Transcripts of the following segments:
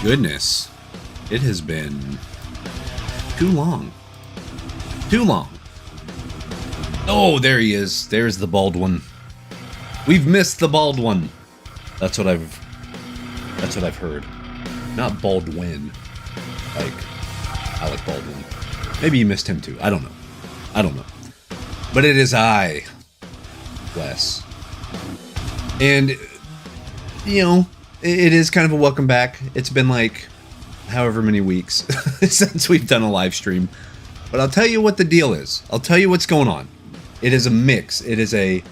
goodness. It has been too long. Too long. Oh, there he is. There's the bald one. We've missed the bald one. That's what I've heard. Not Baldwin. Like Alec Baldwin. Maybe you missed him too. I don't know. But it is I, Wes. And, you know, it is kind of a welcome back. It's been like however many weeks since we've done a live stream. But I'll tell you what the deal is. I'll tell you what's going on. It is a mix. It is a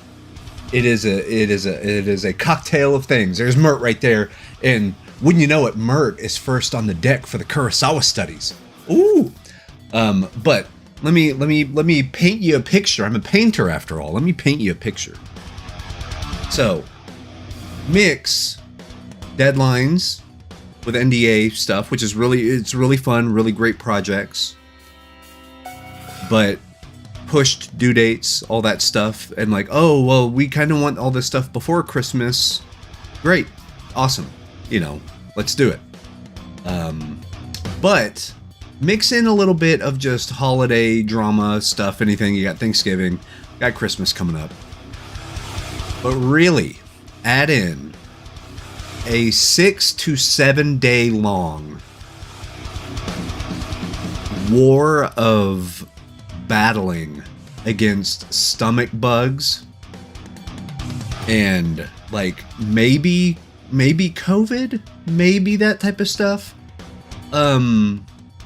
cocktail of things. There's Mert right there. And wouldn't you know it, Mert is first on the deck for the Kurosawa studies. Ooh. But let me paint you a picture. I'm a painter after all. Let me paint you a picture. So, mix deadlines with NDA stuff, which is really fun, really great projects. But pushed due dates, all that stuff, and like, oh, well, we kind of want all this stuff before Christmas. Great. Awesome. You know, let's do it. But mix in a little bit of just holiday drama stuff, anything. You got Thanksgiving, got Christmas coming up. But really, add in a 6 to 7 day long war of battling against stomach bugs and like maybe COVID, maybe that type of stuff.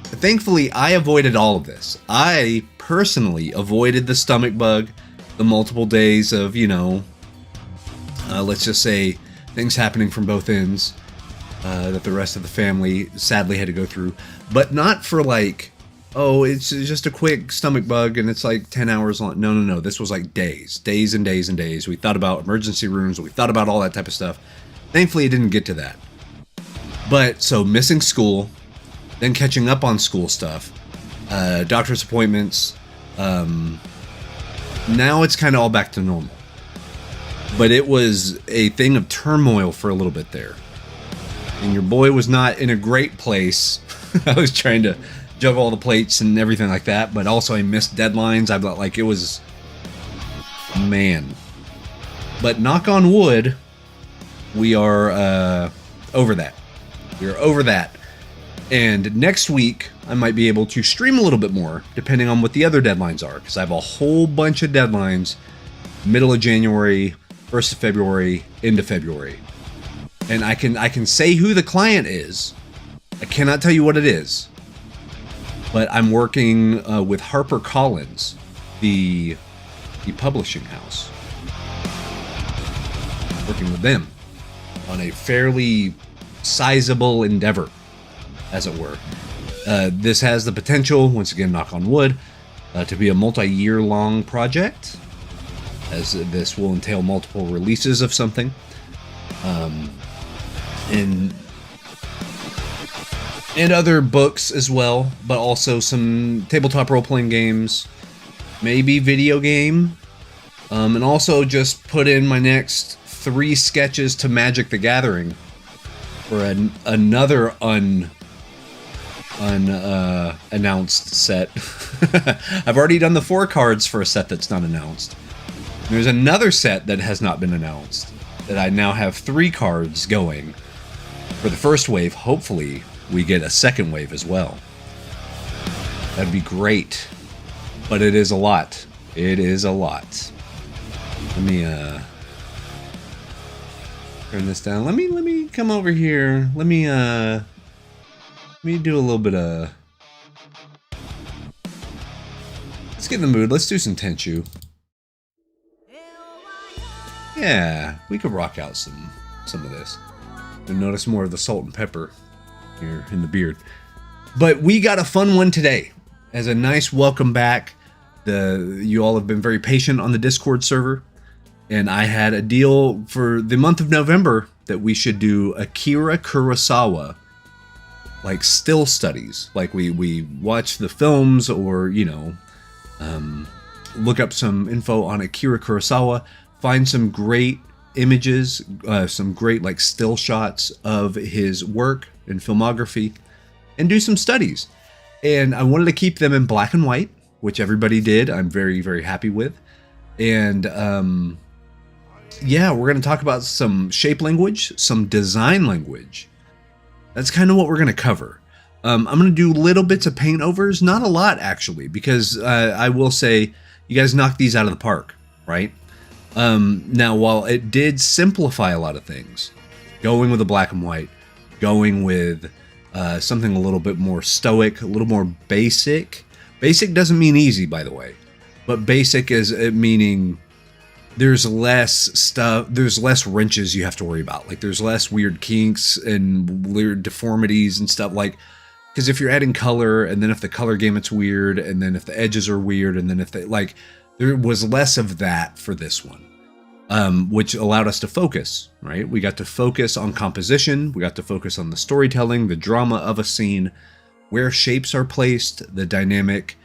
Thankfully I avoided all of this. I personally avoided the stomach bug, the multiple days of, you know, let's just say things happening from both ends that the rest of the family sadly had to go through, but not for like, oh, it's just a quick stomach bug and it's like 10 hours long. No. This was like days and days and days. We thought about emergency rooms. We thought about all that type of stuff. Thankfully, it didn't get to that. But so missing school, then catching up on school stuff, doctor's appointments. Now it's kind of all back to normal. But it was a thing of turmoil for a little bit there. And your boy was not in a great place. I was trying to juggle all the plates and everything like that, but also I missed deadlines. I felt like it was, man. But knock on wood, we are over that. We are over that. And next week, I might be able to stream a little bit more, depending on what the other deadlines are, because I have a whole bunch of deadlines, middle of January, 1st of February, end of February. And I can say who the client is. I cannot tell you what it is. But I'm working with HarperCollins, the publishing house. Working with them on a fairly sizable endeavor, as it were. This has the potential, once again, knock on wood, to be a multi-year long project, as this will entail multiple releases of something. And other books as well, but also some tabletop role-playing games, maybe video game, and also just put in my next 3 sketches to Magic the Gathering for another unannounced set. I've already done the 4 cards for a set that's not announced. There's another set that has not been announced that I now have 3 cards going for the first wave. Hopefully we get a second wave as well. That'd be great. But it is a lot. It is a lot. Let me turn this down. Let me come over here. Let me do a little bit of, let's get in the mood. Let's do some Tenchu. Yeah, we could rock out some of this. You'll notice more of the salt and pepper here in the beard. But we got a fun one today. As a nice welcome back. You all have been very patient on the Discord server. And I had a deal for the month of November that we should do Akira Kurosawa, like still studies. Like we watch the films or, you know, look up some info on Akira Kurosawa, find some great images, some great like still shots of his work and filmography, and do some studies. And I wanted to keep them in black and white, which everybody did. I'm very, very happy with. And yeah, we're going to talk about some shape language, some design language. That's kind of what we're going to cover. I'm going to do little bits of paint overs, not a lot actually, because I will say you guys knocked these out of the park, right? Now, while it did simplify a lot of things, going with a black and white, going with something a little bit more stoic, a little more basic. Basic doesn't mean easy, by the way, but basic is meaning there's less stuff, there's less wrenches you have to worry about. Like there's less weird kinks and weird deformities and stuff, like, because if you're adding color, and then if the color gamute's weird, and then if the edges are weird, and then if they, like, there was less of that for this one, which allowed us to focus, right? We got to focus on composition, we got to focus on the storytelling, the drama of a scene, where shapes are placed, the dynamic,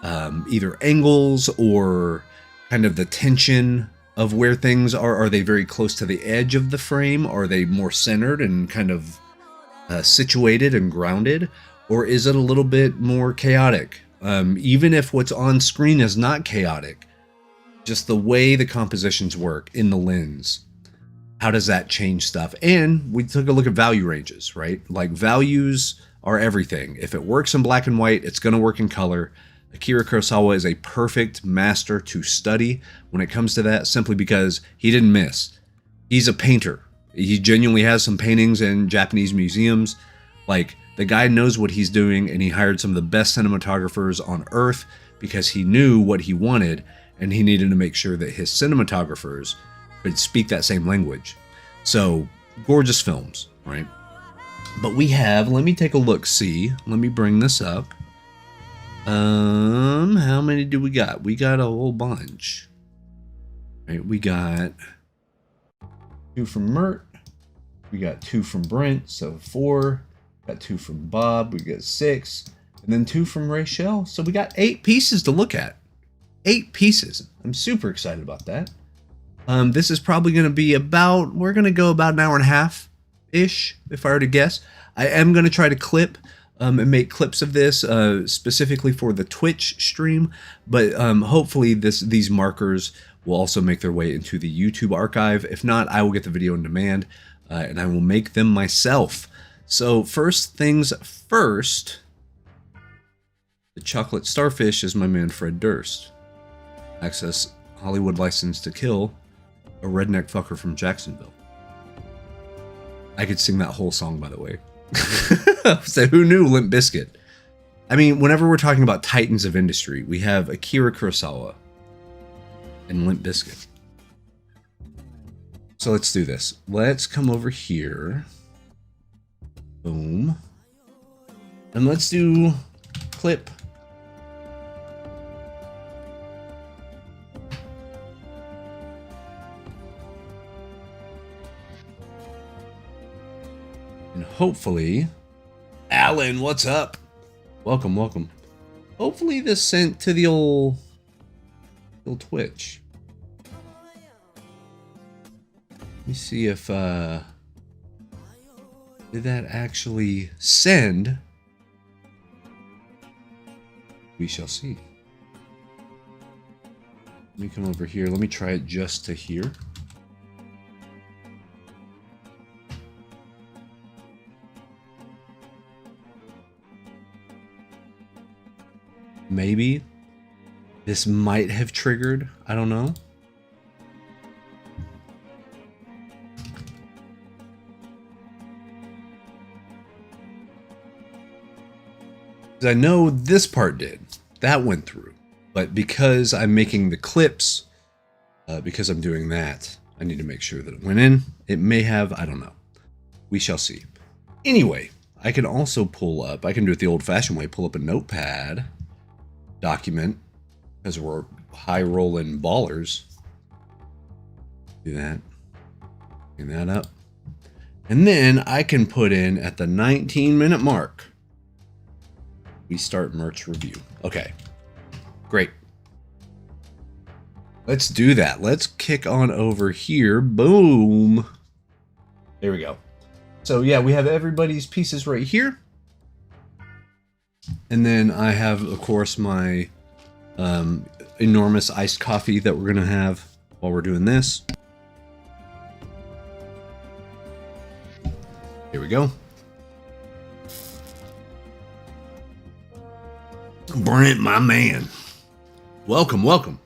either angles or kind of the tension of where things are. Are they very close to the edge of the frame? Are they more centered and kind of situated and grounded? Or is it a little bit more chaotic? Even if what's on screen is not chaotic, just the way the compositions work in the lens, how does that change stuff? And we took a look at value ranges, right? Like values are everything. If it works in black and white, it's going to work in color. Akira Kurosawa is a perfect master to study when it comes to that, simply because he didn't miss. He's a painter. He genuinely has some paintings in Japanese museums. Like, the guy knows what he's doing, and he hired some of the best cinematographers on earth because he knew what he wanted, and he needed to make sure that his cinematographers could speak that same language. So, gorgeous films, right? But we have, let me take a look, see. Let me bring this up. How many do we got? We got a whole bunch. Right, we got 2 from Mert. We got 2 from Brent, so 4. Got 2 from Bob. We got 6. And then 2 from Rachel. So we got 8 pieces to look at. 8 pieces. I'm super excited about that. This is probably going to be about, we're going to go about an hour and a half-ish, if I were to guess. I am going to try to clip and make clips of this specifically for the Twitch stream. But hopefully these markers will also make their way into the YouTube archive. If not, I will get the video on demand and I will make them myself. So first things first, the chocolate starfish is my man Fred Durst. Access Hollywood license to kill a redneck fucker from Jacksonville. I could sing that whole song, by the way. So who knew Limp Bizkit? I mean, whenever we're talking about titans of industry, we have Akira Kurosawa and Limp Bizkit. So let's do this. Let's come over here. Boom. And let's do clip. And hopefully, Alan, what's up? Welcome, welcome. Hopefully this sent to the old Twitch. Let me see if did that actually send? We shall see. Let me come over here. Let me try it just to here. Maybe this might have triggered. I don't know. I know this part did. That went through. But because I'm making the clips, because I'm doing that, I need to make sure that it went in. It may have, I don't know. We shall see. Anyway, I can also pull up, I can do it the old-fashioned way, pull up a notepad, document, because we're high-rolling ballers. Do that. Bring that up. And then I can put in at the 19-minute mark, we start Mert's review. Okay, great. Let's do that. Let's kick on over here. Boom. There we go. So yeah, we have everybody's pieces right here. And then I have, of course, my enormous iced coffee that we're going to have while we're doing this. Here we go. Brent, my man. Welcome, welcome.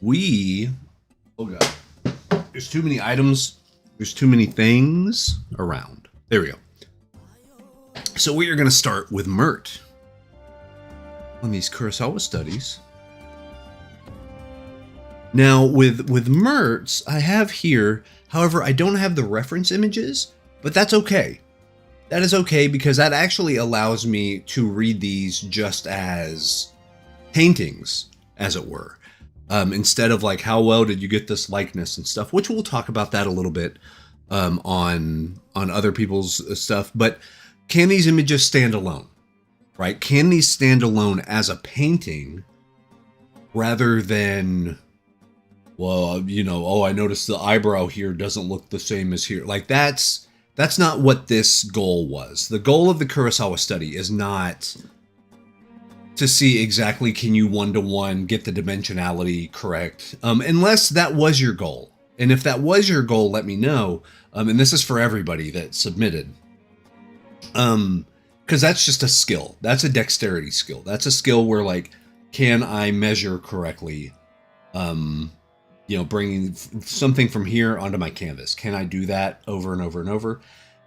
Oh God, there's too many items. There's too many things around. There we go. So we are going to start with Mert on these Kurosawa studies. Now with Mert's, I have here, however, I don't have the reference images, but that's okay. That is okay because that actually allows me to read these just as paintings, as it were. Instead of like, how well did you get this likeness and stuff, which we'll talk about that a little bit on other people's stuff. But can these images stand alone, right? Can these stand alone as a painting rather than, well, you know, oh, I noticed the eyebrow here doesn't look the same as here. Like that's not what this goal was. The goal of the Kurosawa study is not to see exactly can you one-to-one get the dimensionality correct, unless that was your goal. And if that was your goal, let me know. And this is for everybody that submitted. Because that's just a skill. That's a dexterity skill. That's a skill where like, can I measure correctly? You know, bringing something from here onto my canvas. Can I do that over and over and over?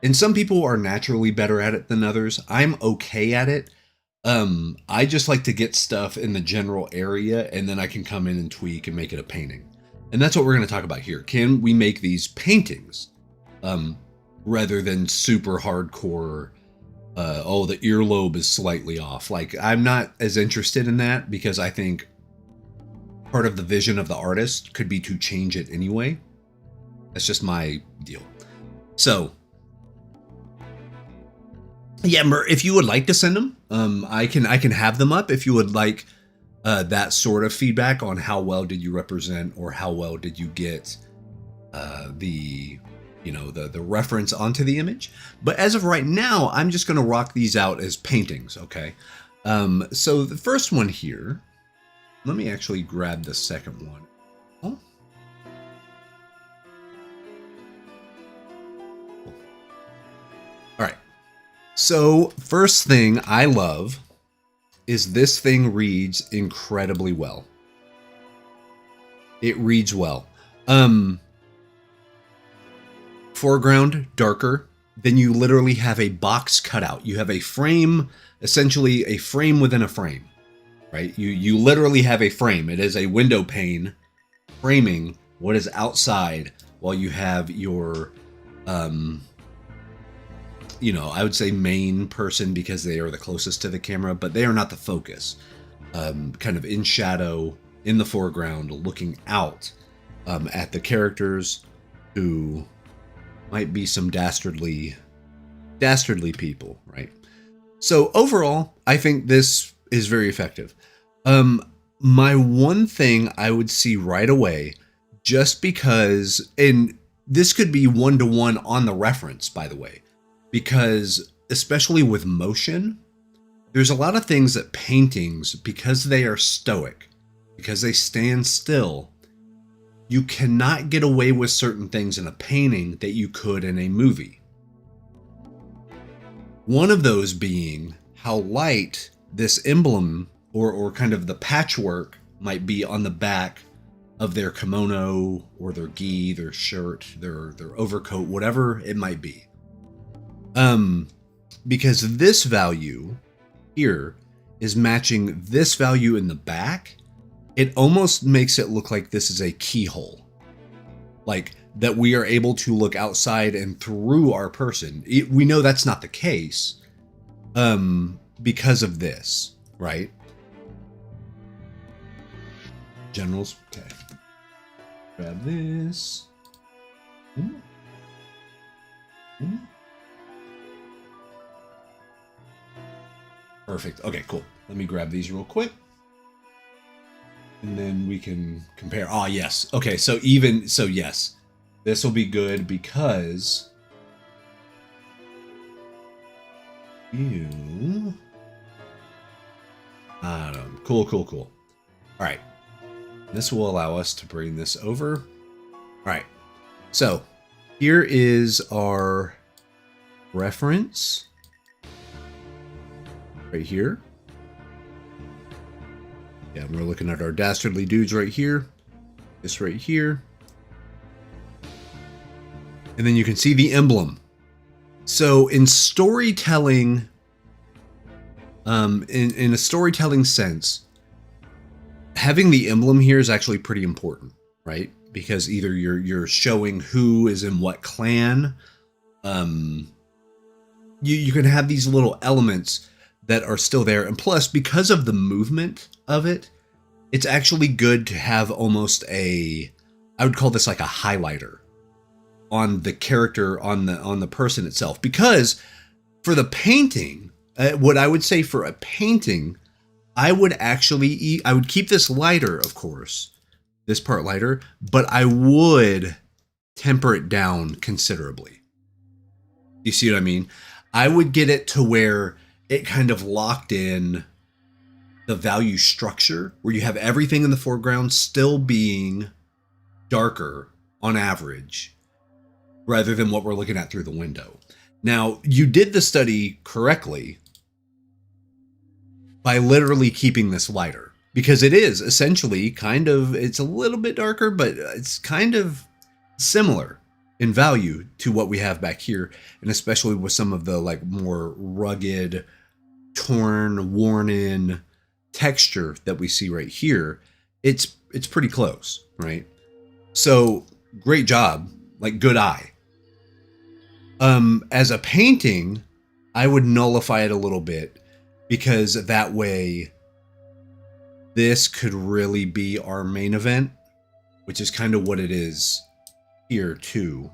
And some people are naturally better at it than others. I'm okay at it. I just like to get stuff in the general area and then I can come in and tweak and make it a painting. And that's what we're going to talk about here. Can we make these paintings rather than super hardcore, oh, the earlobe is slightly off. Like, I'm not as interested in that because I think part of the vision of the artist could be to change it anyway. That's just my deal. So yeah, if you would like to send them, I can have them up if you would like that sort of feedback on how well did you represent or how well did you get the reference onto the image. But as of right now, I'm just going to rock these out as paintings. Okay. So the first one here, let me actually grab the second one. Oh. All right. So first thing I love is this thing reads incredibly well. It reads well. Foreground darker, then you literally have a box cutout. You have a frame, essentially a frame within a frame, right? You literally have a frame. It is a window pane framing what is outside while you have your I would say main person because they are the closest to the camera, but they are not the focus. Kind of in shadow, in the foreground, looking out at the characters who might be some dastardly people, right? So overall, I think this is very effective. My one thing I would see right away, just because, and this could be one-to-one on the reference, by the way, because especially with motion, there's a lot of things that paintings, because they are stoic, because they stand still, you cannot get away with certain things in a painting that you could in a movie. One of those being how light this emblem or kind of the patchwork might be on the back of their kimono or their gi, their shirt, their overcoat, whatever it might be. Because this value here is matching this value in the back, it almost makes it look like this is a keyhole. Like that we are able to look outside and through our person. We know that's not the case, because of this, right? Generals, okay. Grab this. Ooh. Ooh. Perfect. Okay, cool. Let me grab these real quick. And then we can compare. Ah, yes. Okay, so yes. This will be good because you... Cool. All right. This will allow us to bring this over. All right. So here is our reference right here. Yeah, we're looking at our dastardly dudes right here. This right here. And then you can see the emblem. So in storytelling, in a storytelling sense, having the emblem here is actually pretty important, right? Because either you're showing who is in what clan. You can have these little elements that are still there. And plus, because of the movement of it, it's actually good to have almost I would call this like a highlighter on the character, on the person itself. Because for the painting, what I would say for a painting, I would keep this lighter, of course, this part lighter, but I would temper it down considerably. You see what I mean? I would get it to where it kind of locked in the value structure, where you have everything in the foreground still being darker on average, rather than what we're looking at through the window. Now, you did the study correctly by literally keeping this lighter, because it is essentially it's a little bit darker, but it's kind of similar in value to what we have back here, and especially with some of the like more rugged, torn, worn in texture that we see right here. It's pretty close, right? So great job, like good eye. As a painting, I would nullify it a little bit, because that way this could really be our main event, which is kind of what it is here too.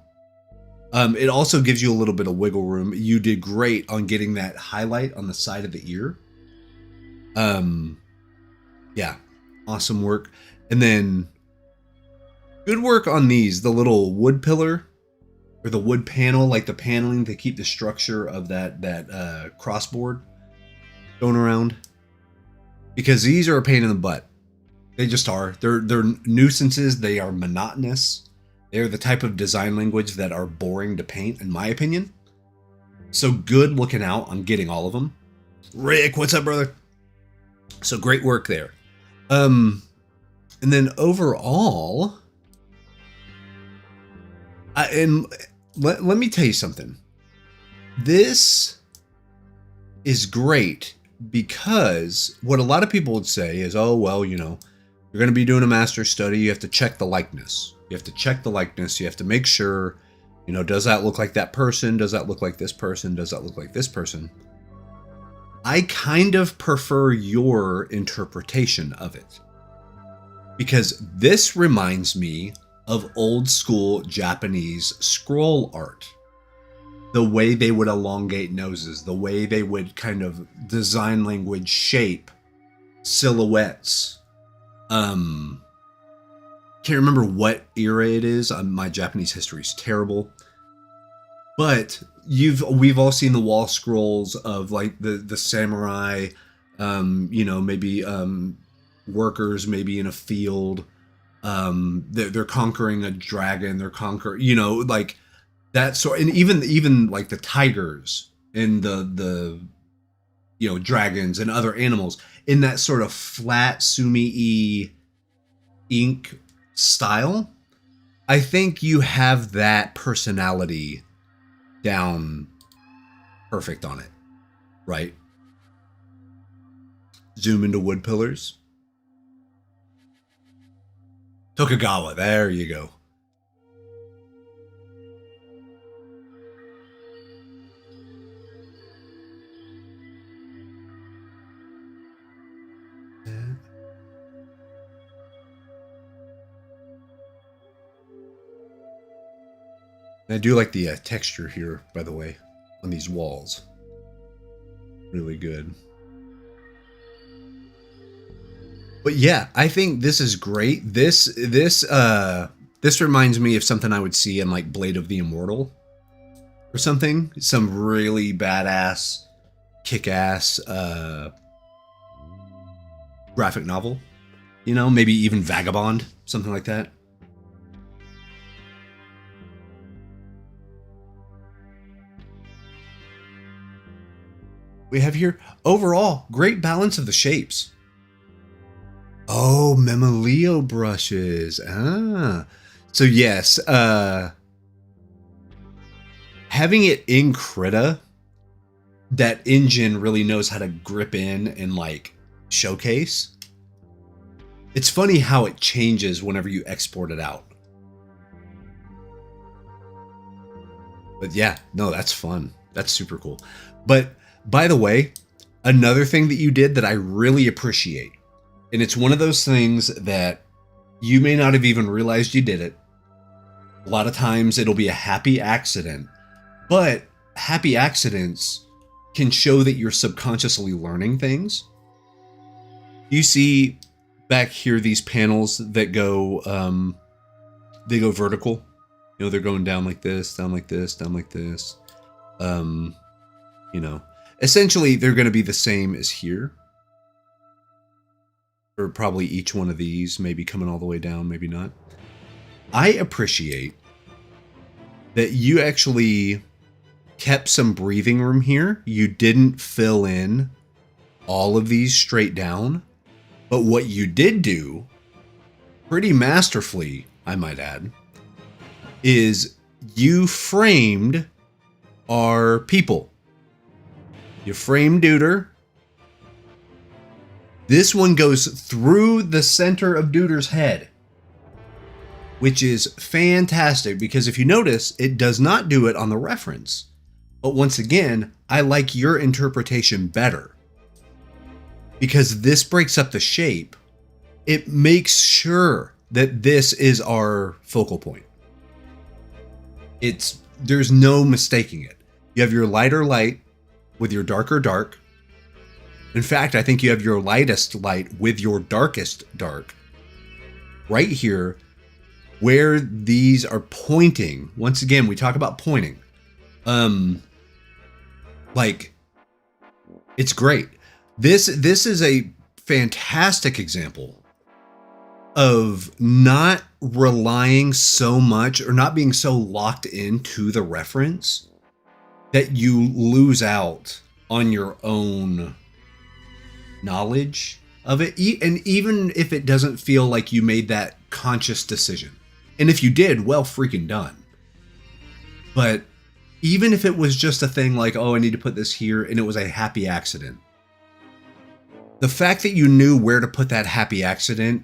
It also gives you a little bit of wiggle room. You did great on getting that highlight on the side of the ear. Yeah, awesome work. And then good work on these, the little wood pillar or the wood panel, like the paneling to keep the structure of that crossboard going around, because these are a pain in the butt. They just are. They're nuisances. They are monotonous. They're the type of design language that are boring to paint, in my opinion. So good looking out on getting all of them. Rick, what's up, brother? So great work there. And then overall, let me tell you something. This is great, because what a lot of people would say is, oh, well, you know, you're going to be doing a master's study. You have to check the likeness. You have to check the likeness. You have to make sure, you know, does that look like that person? Does that look like this person? Does that look like this person? I kind of prefer your interpretation of it, because this reminds me of old school Japanese scroll art. The way they would elongate noses, the way they would kind of design language shape silhouettes. Can't remember what era it is. My Japanese history is terrible. But we've all seen the wall scrolls of like the samurai, you know, maybe workers maybe in a field. They're conquering a dragon. They're conquering, you know, like that sort. And even like the tigers and the you know, dragons and other animals in that sort of flat sumi-y ink style. I think you have that personality down perfect on it, right? Zoom into wood pillars. Tokugawa, there you go. I do like the texture here, by the way, on these walls. Really good. But yeah, I think this is great. This reminds me of something I would see in like Blade of the Immortal or something. Some really badass, kick-ass graphic novel. You know, maybe even Vagabond, something like that. We have here, overall, great balance of the shapes. Oh, Memaleo brushes. Ah. So yes, having it in Krita, that engine really knows how to grip in and like showcase. It's funny how it changes whenever you export it out. But yeah, no, that's fun. That's super cool. But by the way, another thing that you did that I really appreciate, and it's one of those things that you may not have even realized you did it. A lot of times it'll be a happy accident, but happy accidents can show that you're subconsciously learning things. You see back here these panels that go they go vertical. You know, they're going down like this, down like this, down like this. You know, essentially they're going to be the same as here. Or probably each one of these, maybe coming all the way down, maybe not. I appreciate that you actually kept some breathing room here. You didn't fill in all of these straight down. But what you did do, pretty masterfully, I might add, is you framed our people. You framed Deuter. This one goes through the center of Deuter's head, which is fantastic because if you notice, it does not do it on the reference. But once again, I like your interpretation better because this breaks up the shape. It makes sure that this is our focal point. There's no mistaking it. You have your lighter light with your darker dark. In fact, I think you have your lightest light with your darkest dark. Right here, where these are pointing. Once again, we talk about pointing. Like, it's great. This is a fantastic example of not relying so much or not being so locked into the reference that you lose out on your own knowledge of it. And even if it doesn't feel like you made that conscious decision. And if you did, well freaking done. But even if it was just a thing like, oh, I need to put this here, and it was a happy accident. The fact that you knew where to put that happy accident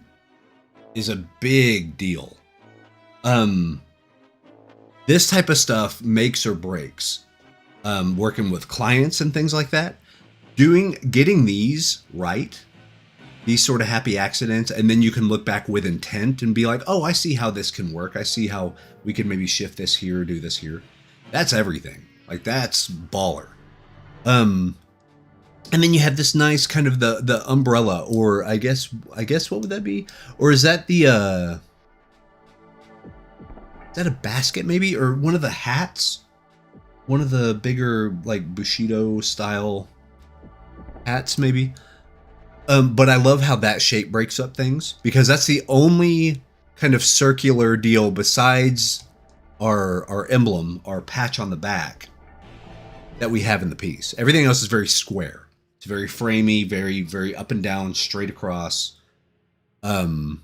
is a big deal. This type of stuff makes or breaks. Working with clients and things like that. Getting these right, these sort of happy accidents, and then you can look back with intent and be like, oh, I see how this can work. I see how we can maybe shift this here or do this here. That's everything. Like, that's baller. And then you have this nice kind of the umbrella, or I guess what would that be? Or is that is that a basket maybe? Or one of the hats? One of the bigger like Bushido style hats maybe. But I love how that shape breaks up things because that's the only kind of circular deal besides our emblem, our patch on the back that we have in the piece. Everything else is very square. It's very framey, very, very up and down, straight across. Oh,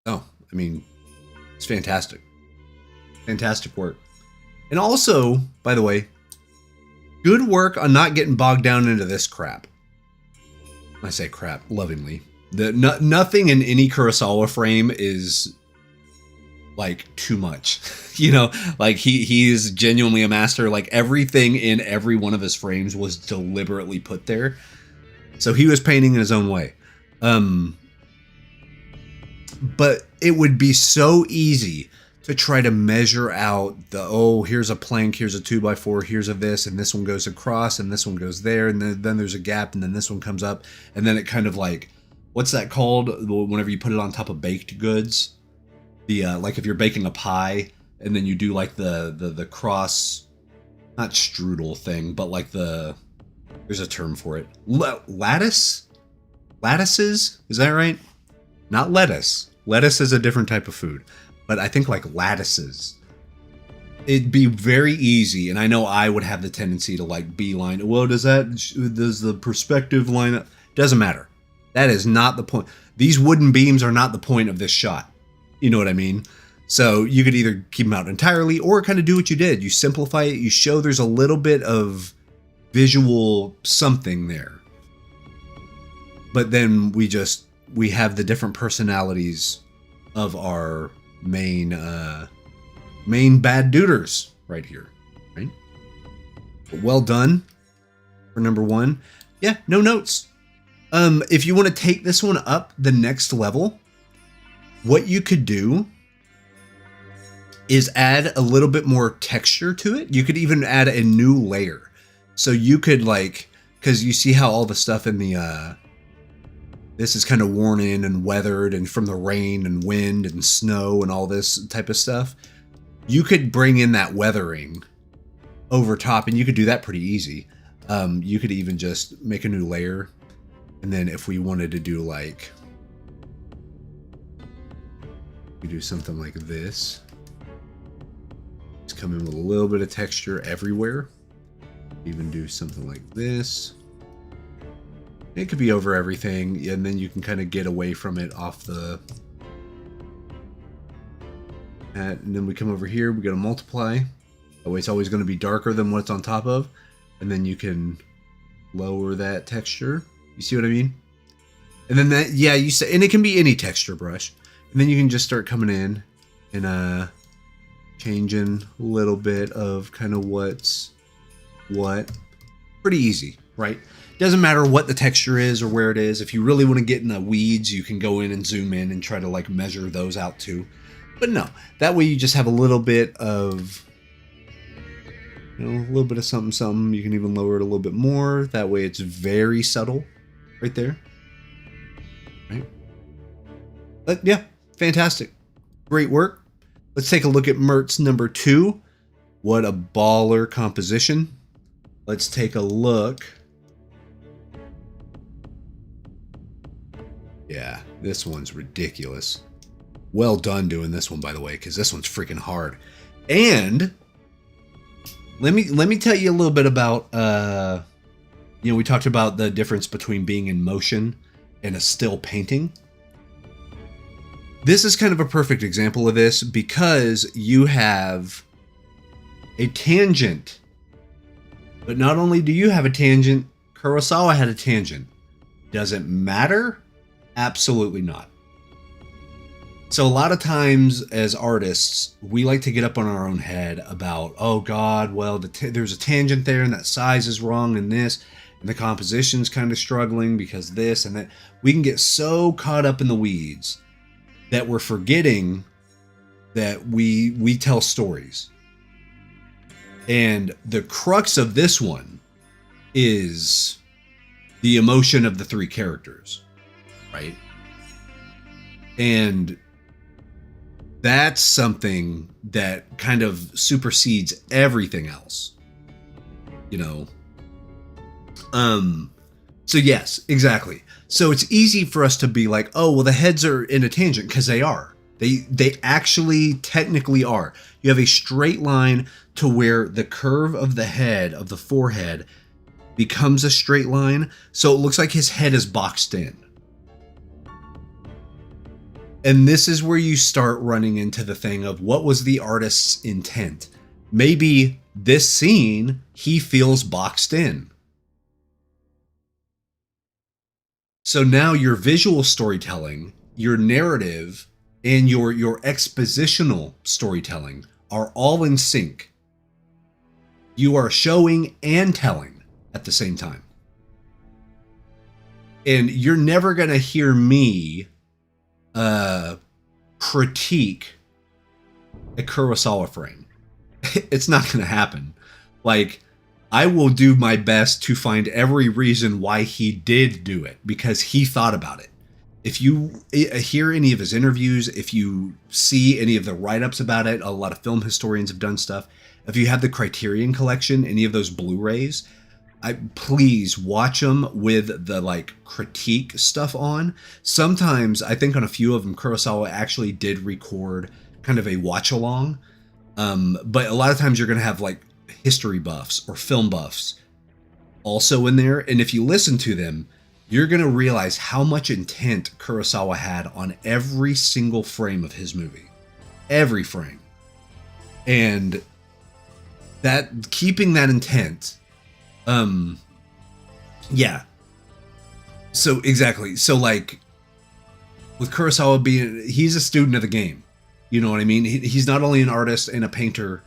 I mean, it's fantastic. Fantastic work. And also, by the way, good work on not getting bogged down into this crap. I say crap lovingly. Nothing in any Kurosawa frame is like too much. You know, like he is genuinely a master. Like everything in every one of his frames was deliberately put there. So he was painting in his own way. But it would be so easy to try to measure out here's a plank, here's a 2x4, here's a this, and this one goes across, and this one goes there, and then there's a gap, and then this one comes up, and then it kind of like what's that called? Whenever you put it on top of baked goods, the like if you're baking a pie and then you do like the cross, not strudel thing, but like there's a term for it. Lattice? Lattices? Is that right? Not lettuce. Lettuce is a different type of food, but I think like lattices. It'd be very easy, and I know I would have the tendency to like beeline. Well, does the perspective line up? Doesn't matter. That is not the point. These wooden beams are not the point of this shot. You know what I mean? So you could either keep them out entirely or kind of do what you did. You simplify it. You show there's a little bit of visual something there. But then we have the different personalities of our main bad duders right here, right? But well done for number 1. Yeah, no notes. If you want to take this one up the next level, what you could do is add a little bit more texture to it. You could even add a new layer. So you could because you see how all the stuff in the this is kind of worn in and weathered and from the rain and wind and snow and all this type of stuff. You could bring in that weathering over top, and you could do that pretty easy. You could even just make a new layer, and then if we wanted to do we do something like this. Just come in with a little bit of texture everywhere. Even do something like this. It could be over everything, and then you can kind of get away from it off the... And then we come over here, we go to multiply. That way it's always going to be darker than what it's on top of. And then you can lower that texture. You see what I mean? And then that, yeah, you say, and it can be any texture brush. And then you can just start coming in and changing a little bit of kind of what's what. Pretty easy, right? Doesn't matter what the texture is or where it is. If you really want to get in the weeds, you can go in and zoom in and try to measure those out too. But no, that way you just have a little bit of, a little bit of something, something. You can even lower it a little bit more. That way it's very subtle right there. Right? But yeah, fantastic. Great work. Let's take a look at Mert's number 2. What a baller composition. Let's take a look. Yeah, this one's ridiculous. Well done doing this one, by the way, because this one's freaking hard. And let me tell you a little bit about we talked about the difference between being in motion and a still painting. This is kind of a perfect example of this because you have a tangent. But not only do you have a tangent, Kurosawa had a tangent. Does it matter? Absolutely not. So a lot of times as artists, we like to get up on our own head about, oh God, well, there's a tangent there and that size is wrong and this, and the composition's kind of struggling because this and that. We can get so caught up in the weeds that we're forgetting that we tell stories. And the crux of this one is the emotion of the 3 characters. Right? And that's something that kind of supersedes everything else. So yes, exactly. So it's easy for us to be like, oh, well, the heads are in a tangent, because they are. They actually technically are. You have a straight line to where the curve of the head, of the forehead, becomes a straight line. So it looks like his head is boxed in. And this is where you start running into the thing of what was the artist's intent? Maybe this scene, he feels boxed in. So now your visual storytelling, your narrative, and your expositional storytelling are all in sync. You are showing and telling at the same time. And you're never going to hear me critique a Kurosawa frame. It's not going to happen. I will do my best to find every reason why he did do it, because he thought about it. if you hear any of his interviews, if you see any of the write-ups about it, a lot of film historians have done stuff. If you have the Criterion Collection, any of those Blu-rays, please watch them with the like critique stuff on. Sometimes I think on a few of them, Kurosawa actually did record kind of a watch along. But a lot of times you're going to have like history buffs or film buffs also in there. And if you listen to them, you're going to realize how much intent Kurosawa had on every single frame of his movie. Every frame. And that keeping that intent, yeah. So exactly. So like with Kurosawa he's a student of the game. You know what I mean? He's not only an artist and a painter,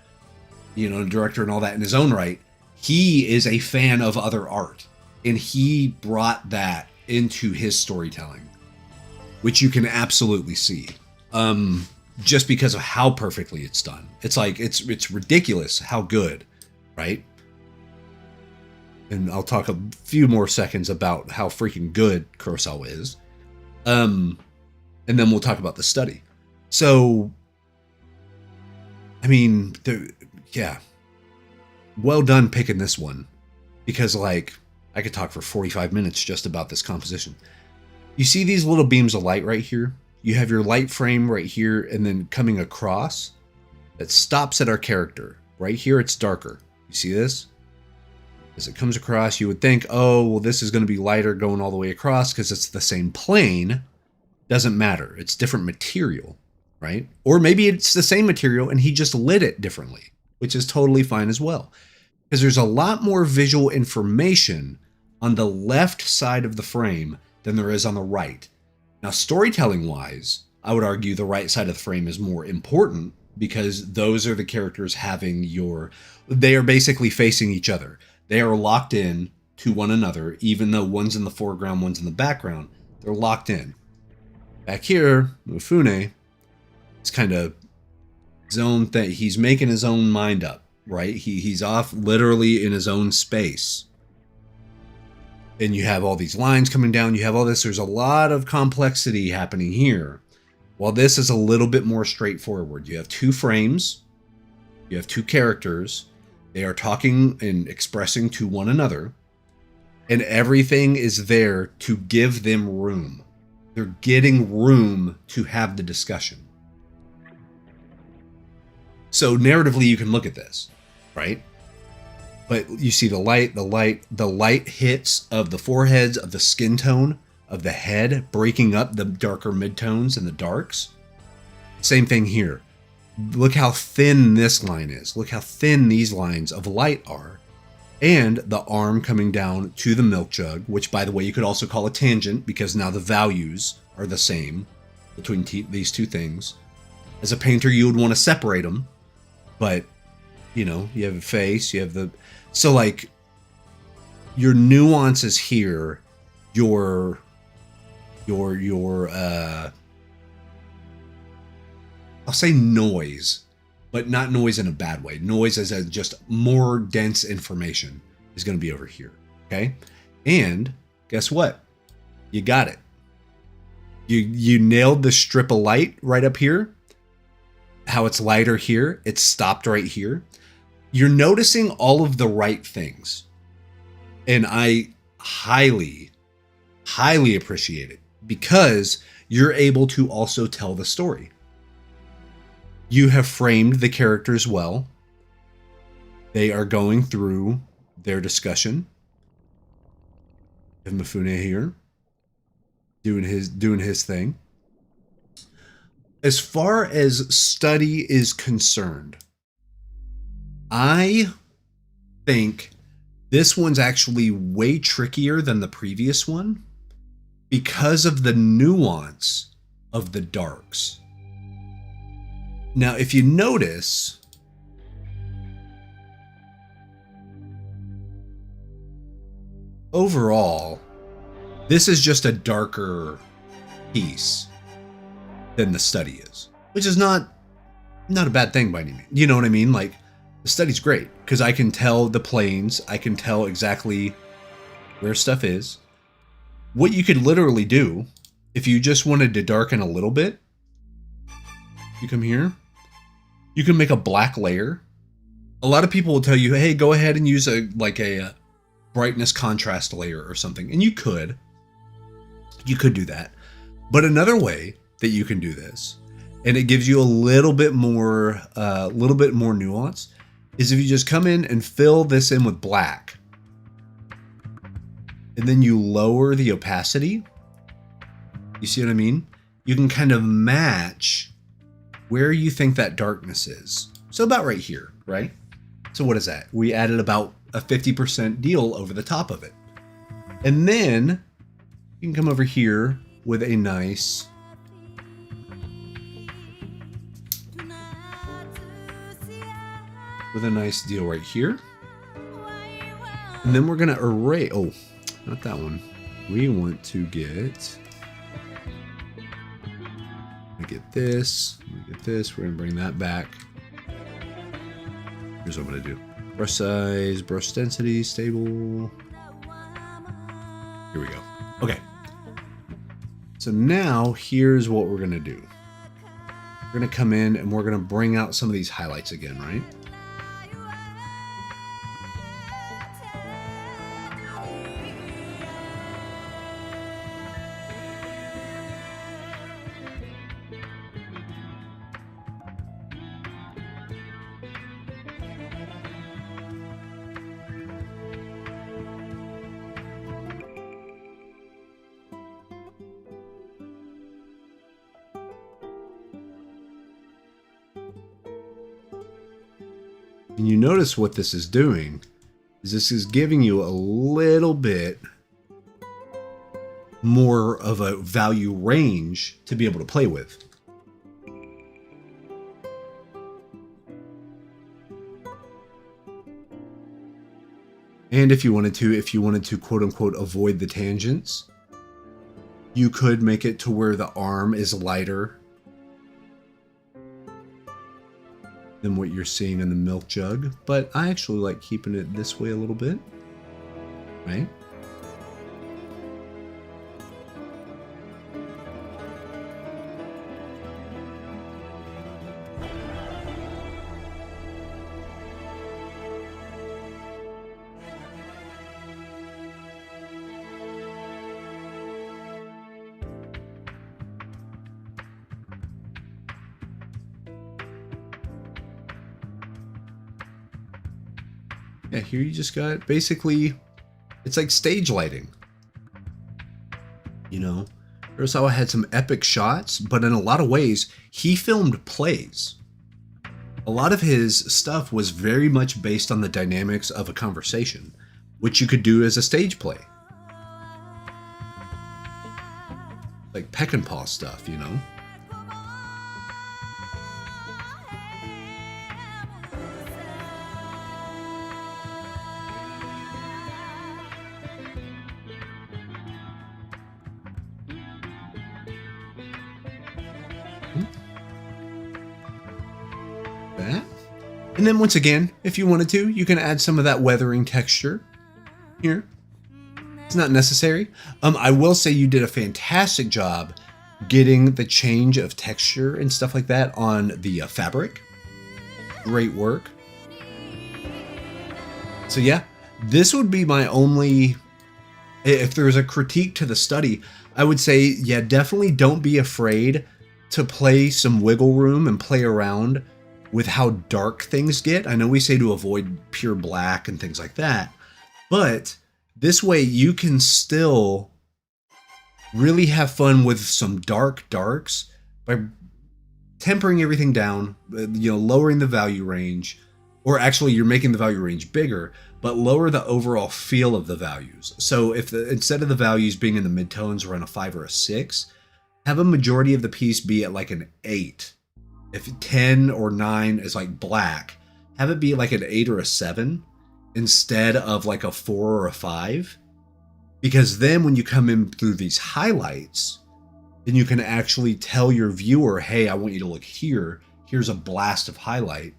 you know, a director and all that in his own right. He is a fan of other art. And he brought that into his storytelling, which you can absolutely see. Just because of how perfectly it's done. It's like, it's ridiculous how good, right? And I'll talk a few more seconds about how freaking good Kurosawa is. And then we'll talk about the study. So, I mean, yeah. Well done picking this one. Because, like, I could talk for 45 minutes just about this composition. You see these little beams of light right here? You have your light frame right here, and then coming across, that stops at our character. Right here, it's darker. You see this? As it comes across, you would think, oh, well, this is going to be lighter going all the way across because it's the same plane. Doesn't matter. It's different material, right? Or maybe it's the same material and he just lit it differently, which is totally fine as well. Because there's a lot more visual information on the left side of the frame than there is on the right. Now, storytelling-wise, I would argue the right side of the frame is more important because those are the characters they are basically facing each other. They are locked in to one another, even though one's in the foreground, one's in the background. They're locked in. Back here, Mifune is kind of his own thing. He's making his own mind up, right? He's off literally in his own space. And you have all these lines coming down. You have all this. There's a lot of complexity happening here. While this is a little bit more straightforward. You have two frames. You have two characters. They are talking and expressing to one another. And everything is there to give them room. They're getting room to have the discussion. So narratively, you can look at this, right? But you see the light hits of the foreheads, of the skin tone, of the head, breaking up the darker midtones and the darks. Same thing here. Look how thin this line is. Look how thin these lines of light are. And the arm coming down to the milk jug, which, by the way, you could also call a tangent because now the values are the same between these two things. As a painter, you would want to separate them. But, you know, you have a face, you have the... So, like, your nuances here, your I'll say noise, but not noise in a bad way. Noise as a just more dense information is going to be over here, okay? And guess what? You got it. You nailed the strip of light right up here. How it's lighter here. It's stopped right here. You're noticing all of the right things. And I highly, highly appreciate it because you're able to also tell the story. You have framed the characters well. They are going through their discussion. And Mifune here doing his thing. As far as study is concerned, I think this one's actually way trickier than the previous one because of the nuance of the darks. Now, if you notice, overall, this is just a darker piece than the study is, which is not a bad thing by any means. You know what I mean? Like, the study's great because I can tell the planes, I can tell exactly where stuff is. What you could literally do If you just wanted to darken a little bit, you come here. You can make a black layer. A lot of people will tell you, hey, go ahead and use a brightness contrast layer or something. And you could do that. But another way that you can do this, and it gives you a little bit more nuance, is if you just come in and fill this in with black, and then you lower the opacity. You see what I mean? You can kind of match where you think that darkness is. So about right here, right? So what is that? We added about a 50% deal over the top of it. And then you can come over here with a nice deal right here. And then we're going to array. Oh, not that one. We want to get this. We're going to bring that back. Here's what I'm going to do. Brush size, brush density, stable. Here we go. Okay. So now here's what we're going to do. We're going to come in and we're going to bring out some of these highlights again, right? And you notice what this is doing is this is giving you a little bit more of a value range to be able to play with. And if you wanted to quote unquote avoid the tangents, you could make it to where the arm is lighter than what you're seeing in the milk jug, but I actually like keeping it this way a little bit, right? Yeah, here you just got basically, it's like stage lighting. You know, Kurosawa had some epic shots, but in a lot of ways, he filmed plays. A lot of his stuff was very much based on the dynamics of a conversation, which you could do as a stage play. Like peck and paw stuff, you know? That. And then once again, if you wanted to, you can add some of that weathering texture here. It's not necessary. I will say you did a fantastic job getting the change of texture and stuff like that on the fabric. Great work. So yeah, this would be my only, if there's a critique to the study, I would say, yeah, definitely don't be afraid to play some wiggle room and play around with how dark things get. I know we say to avoid pure black and things like that, but this way you can still really have fun with some darks by tempering everything down, you know, lowering the value range, or actually you're making the value range bigger, but lower the overall feel of the values. So if instead of the values being in the midtones around a 5 or a 6, have a majority of the piece be at like an 8. If 10 or 9 is like black, have it be like an 8 or a 7 instead of like a 4 or a 5. Because then when you come in through these highlights, then you can actually tell your viewer, hey, I want you to look here. Here's a blast of highlight.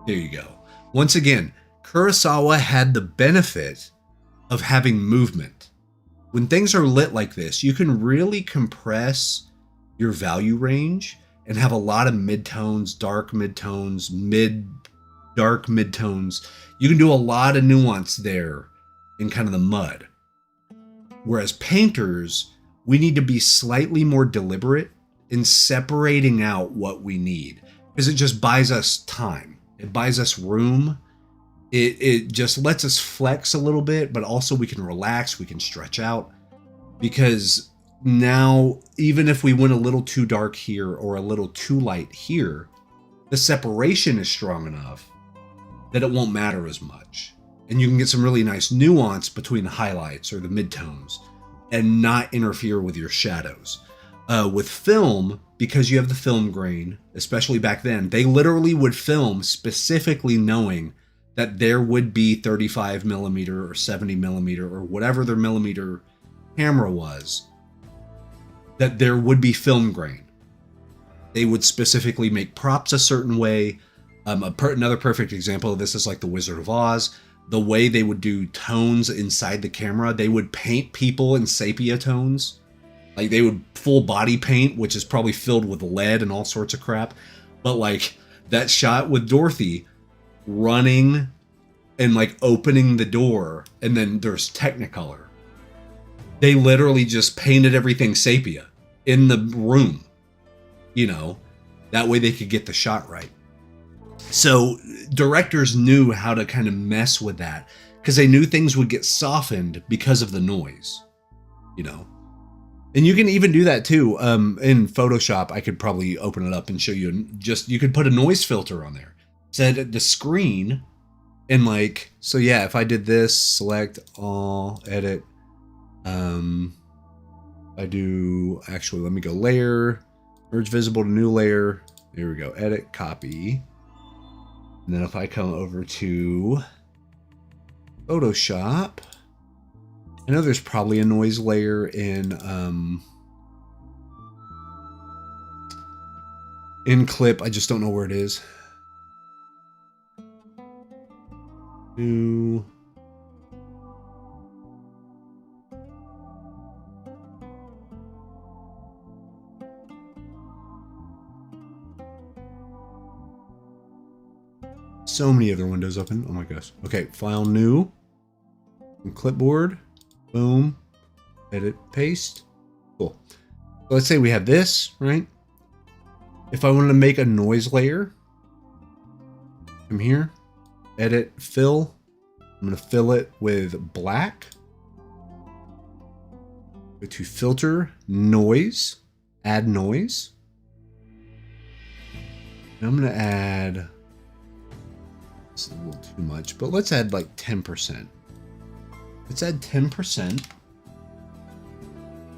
There you go. Once again, Kurosawa had the benefit of having movement. when things are lit like this, you can really compress your value range and have a lot of midtones, dark midtones, dark midtones. You can do a lot of nuance there in kind of the mud. Whereas painters, we need to be slightly more deliberate in separating out what we need, because it just buys us time. It buys us room. It just lets us flex a little bit, but also we can relax, we can stretch out. Because now, even if we went a little too dark here or a little too light here, the separation is strong enough that it won't matter as much. And you can get some really nice nuance between the highlights or the midtones and not interfere with your shadows. With film, because you have the film grain, especially back then, they literally would film specifically knowing that there would be 35 millimeter or 70 millimeter or whatever their millimeter camera was, that there would be film grain. They would specifically make props a certain way. Another perfect example of this is like the Wizard of Oz. The way they would do tones inside the camera, they would paint people in sepia tones. Like they would full body paint, which is probably filled with lead and all sorts of crap. But like that shot with Dorothy running and like opening the door, and then there's Technicolor. They literally just painted everything sepia in the room, you know, that way they could get the shot right. So directors knew how to kind of mess with that because they knew things would get softened because of the noise, you know. And you can even do that too. In Photoshop, I could probably open it up and show you. You could put a noise filter on there. Set the screen, and like, so yeah, if I did this, select all, edit. I do, actually, let me go layer, merge visible to new layer. There we go, edit, copy. And then if I come over to Photoshop, I know there's probably a noise layer in clip. I just don't know where it is. New. So many other windows open. Oh my gosh. Okay, file new. Clipboard. Boom. Edit, paste. Cool. So let's say we have this, right? If I wanted to make a noise layer, come here, edit, fill. I'm going to fill it with black. Go to filter, noise, add noise. And I'm going to add, this is a little too much, but let's add like 10%. Let's add 10%.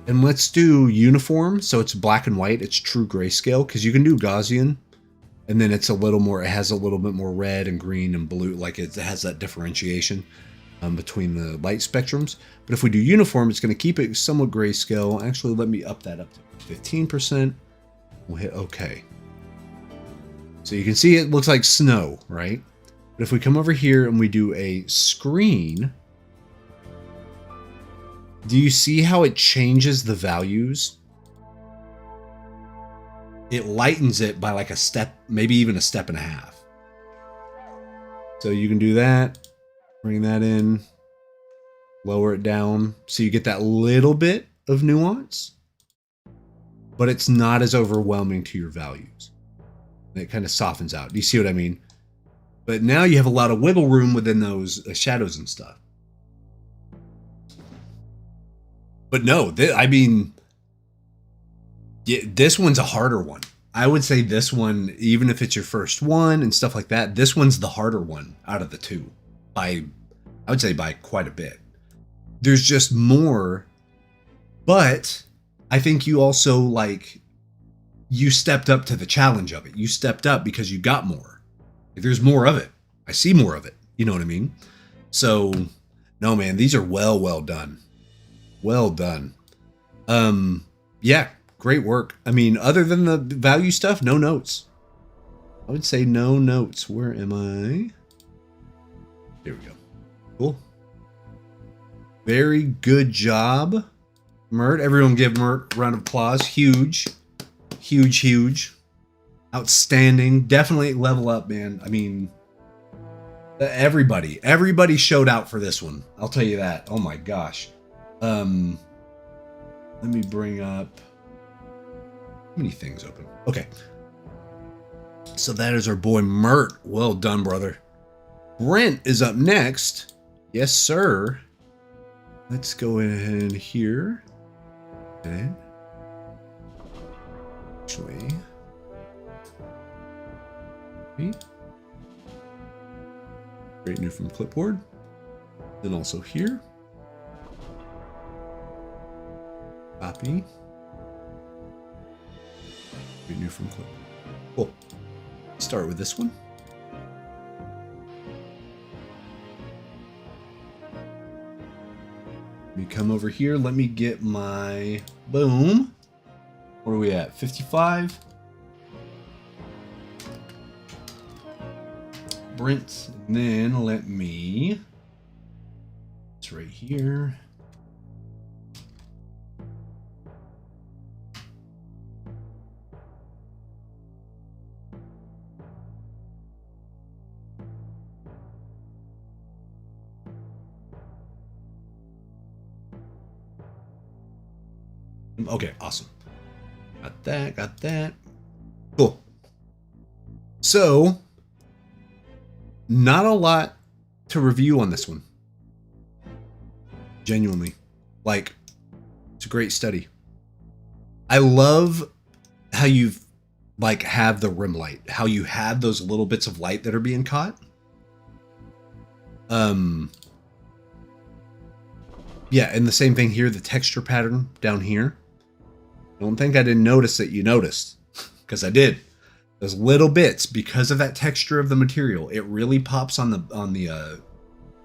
And let's do uniform. So it's black and white. It's true grayscale, because you can do Gaussian. And then it's a little more, it has a little bit more red and green and blue. Like it has that differentiation between the light spectrums. But if we do uniform, it's going to keep it somewhat grayscale. Actually, let me up that up to 15%. We'll hit OK. So you can see it looks like snow, right? But if we come over here and we do a screen, do you see how it changes the values? It lightens it by like a step, maybe even a step and a half. So you can do that, bring that in, lower it down. So you get that little bit of nuance, but it's not as overwhelming to your values. And it kind of softens out. Do you see what I mean? But now you have a lot of wiggle room within those shadows and stuff. But no, I mean, yeah, this one's a harder one. I would say this one, even if it's your first one and stuff like that, this one's the harder one out of the two. I would say by quite a bit. There's just more, but I think you also you stepped up to the challenge of it. You stepped up because you got more. There's more of it. I see more of it. You know what I mean? So, no, man, these are well done. Well done. Yeah, great work. I mean, other than the value stuff, no notes. I would say no notes. Where am I? There we go. Cool. Very good job, Mert. Everyone give Mert a round of applause. Huge. Huge, huge. Outstanding. Definitely level up, man. I mean, everybody showed out for this one. I'll tell you that. Oh my gosh. Let me bring up how many things open. Okay. So that is our boy Mert. Well done, brother. Brent is up next. Yes, sir. Let's go in here. Okay. Actually. Create new from clipboard. Then also here. Copy. Create new from clipboard. Cool. Start with this one. Let me come over here. Let me get my boom. What are we at? 55. Brent. And then let me. It's right here. Okay, awesome. Got that, got that. Cool. So, not a lot to review on this one. Genuinely. Like, it's a great study. I love how you've, like, have the rim light. How you have those little bits of light that are being caught. Yeah, and the same thing here, the texture pattern down here. Don't think I didn't notice that you noticed, because I did. Those little bits, because of that texture of the material, it really pops on the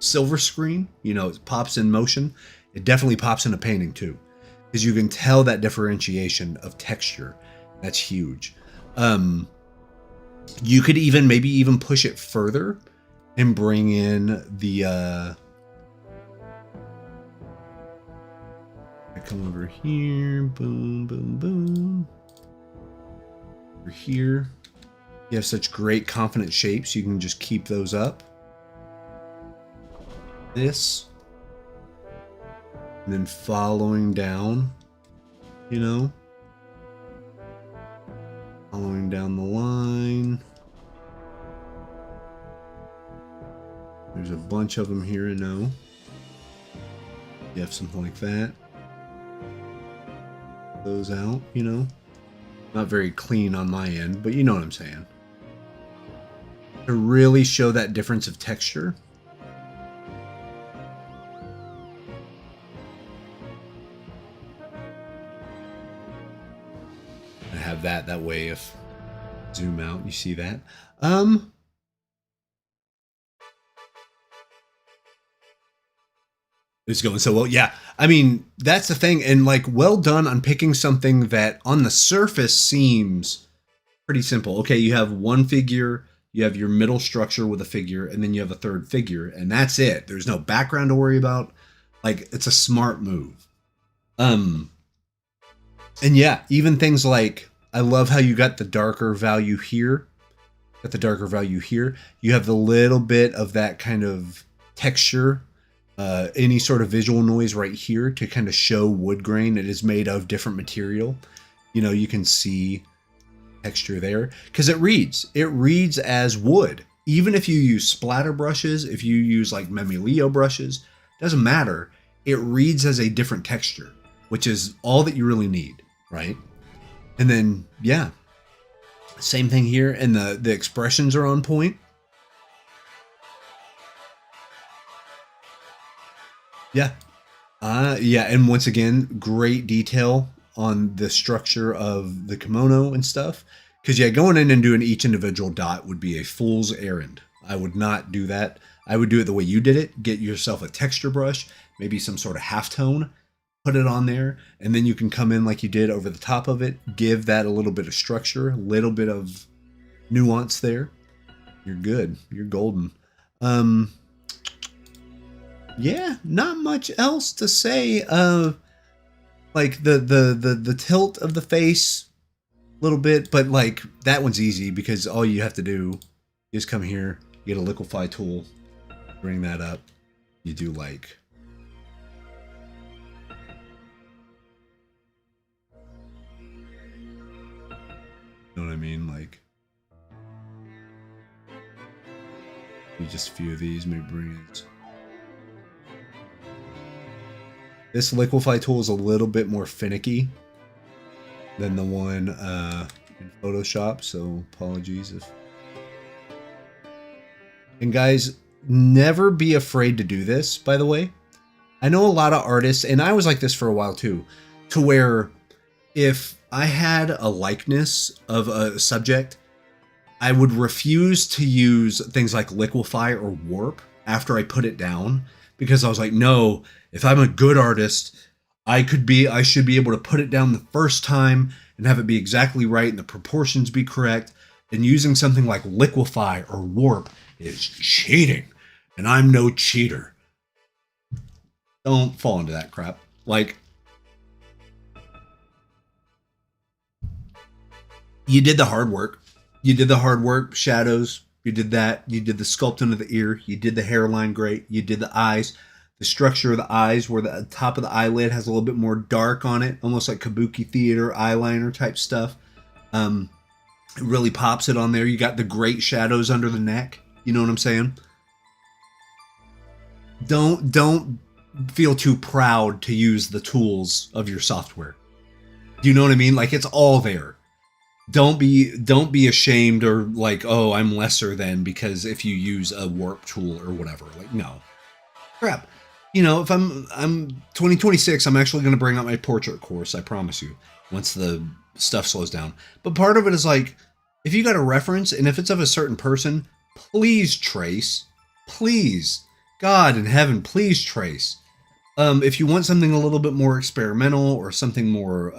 silver screen. You know, it pops in motion. It definitely pops in a painting too, because you can tell that differentiation of texture. That's huge. You could maybe even push it further and bring in the. I come over here, boom, boom, boom. Over here, you have such great confident shapes. You can just keep those up. This, and then following down, you know, following down the line. There's a bunch of them here, I know. You have something like that. Those out, you know. Not very clean on my end, but you know what I'm saying. To really show that difference of texture. I have that way if zoom out, you see that. It's going so well. Yeah, I mean, that's the thing. And like, well done on picking something that on the surface seems pretty simple. Okay, you have one figure, you have your middle structure with a figure, and then you have a third figure, and that's it. There's no background to worry about. Like, it's a smart move. And yeah, even things like, I love how you got the darker value here. Got the darker value here. You have the little bit of that kind of texture. Any sort of visual noise right here to kind of show wood grain. It is made of different material. You know, you can see texture there because it reads as wood. Even if you use splatter brushes, if you use like Memilio brushes, doesn't matter. It reads as a different texture, which is all that you really need, right? And then, yeah, same thing here. And the expressions are on point. Yeah. Yeah. And once again, great detail on the structure of the kimono and stuff. Because, yeah, going in and doing each individual dot would be a fool's errand. I would not do that. I would do it the way you did it. Get yourself a texture brush, maybe some sort of halftone, put it on there, and then you can come in like you did over the top of it. Give that a little bit of structure, a little bit of nuance there. You're good. You're golden. yeah, not much else to say. Like the tilt of the face a little bit, but like that one's easy because all you have to do is come here, get a liquefy tool, bring that up. You do like know what I mean? Like you just a few of these, maybe bring it. This liquefy tool is a little bit more finicky than the one in Photoshop, so apologies if. And guys, never be afraid to do this, by the way. I know a lot of artists, and I was like this for a while too, to where if I had a likeness of a subject, I would refuse to use things like liquefy or warp after I put it down, because I was like, no, if I'm a good artist, I should be able to put it down the first time and have it be exactly right and the proportions be correct. And using something like liquefy or warp is cheating, and I'm no cheater. Don't fall into that crap. Like, you did the hard work. You did the hard work, shadows. You did that. You did the sculpting of the ear. You did the hairline great. You did the eyes. The structure of the eyes, where the top of the eyelid has a little bit more dark on it, almost like kabuki theater eyeliner type stuff. It really pops it on there. You got the great shadows under the neck. You know what I'm saying? Don't feel too proud to use the tools of your software. Do you know what I mean? Like, it's all there. Don't be ashamed or like, oh, I'm lesser than because if you use a warp tool or whatever. Like, no. Crap. You know, if I'm 2026, I'm actually going to bring out my portrait course, I promise you, once the stuff slows down. But part of it is like, if you got a reference and if it's of a certain person, please trace. Please. God in heaven, please trace. If you want something a little bit more experimental or something more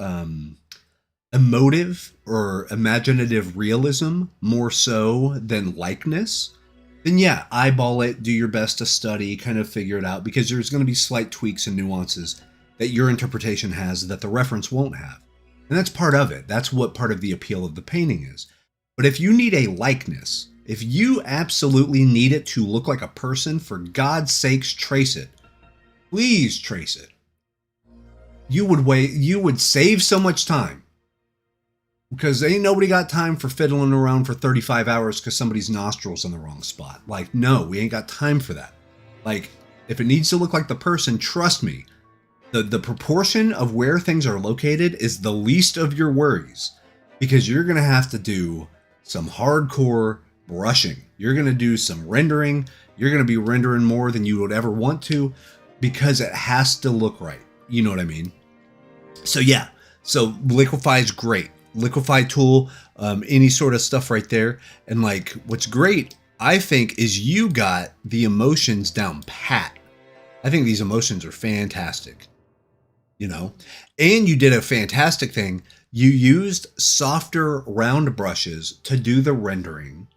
emotive or imaginative realism, more so than likeness, then yeah, eyeball it, do your best to study, kind of figure it out, because there's going to be slight tweaks and nuances that your interpretation has that the reference won't have. And that's part of it. That's what part of the appeal of the painting is. But if you need a likeness, if you absolutely need it to look like a person, for God's sakes, trace it. Please trace it. You would save so much time. Because ain't nobody got time for fiddling around for 35 hours because somebody's nostril's in the wrong spot. Like, no, we ain't got time for that. Like, if it needs to look like the person, trust me, the proportion of where things are located is the least of your worries. Because you're going to have to do some hardcore brushing. You're going to do some rendering. You're going to be rendering more than you would ever want to because it has to look right. You know what I mean? So yeah, so liquefy is great. Liquefy tool, any sort of stuff right there. And like, what's great, I think, is you got the emotions down pat. I think these emotions are fantastic, you know, and you did a fantastic thing. You used softer round brushes to do the rendering.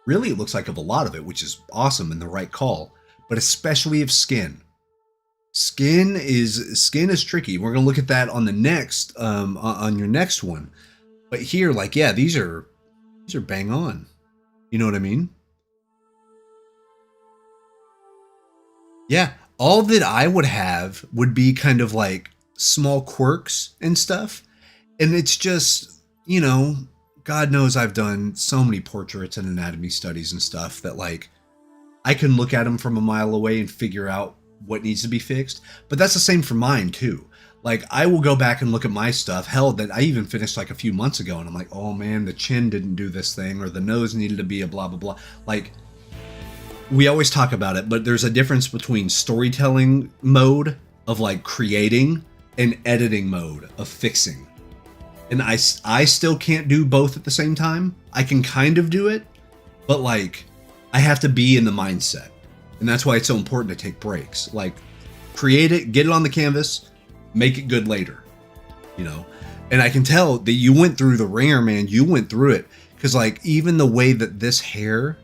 Really, it looks like of a lot of it, which is awesome and the right call, but especially of skin. Skin is tricky. We're going to look at that on the next, on your next one. But here, like, yeah, these are bang on. You know what I mean? Yeah, all that I would have would be kind of like small quirks and stuff. And it's just, you know, God knows I've done so many portraits and anatomy studies and stuff that like I can look at them from a mile away and figure out what needs to be fixed. But that's the same for mine too. Like, I will go back and look at my stuff, hell, that I even finished like a few months ago, and I'm like, oh man, the chin didn't do this thing, or the nose needed to be a blah, blah, blah. Like, we always talk about it, but there's a difference between storytelling mode of like creating and editing mode of fixing. And I still can't do both at the same time. I can kind of do it, but like, I have to be in the mindset. And that's why it's so important to take breaks. Like, create it, get it on the canvas, make it good later, you know? And I can tell that you went through the ringer, man. You went through it. Because like, even the way that this hair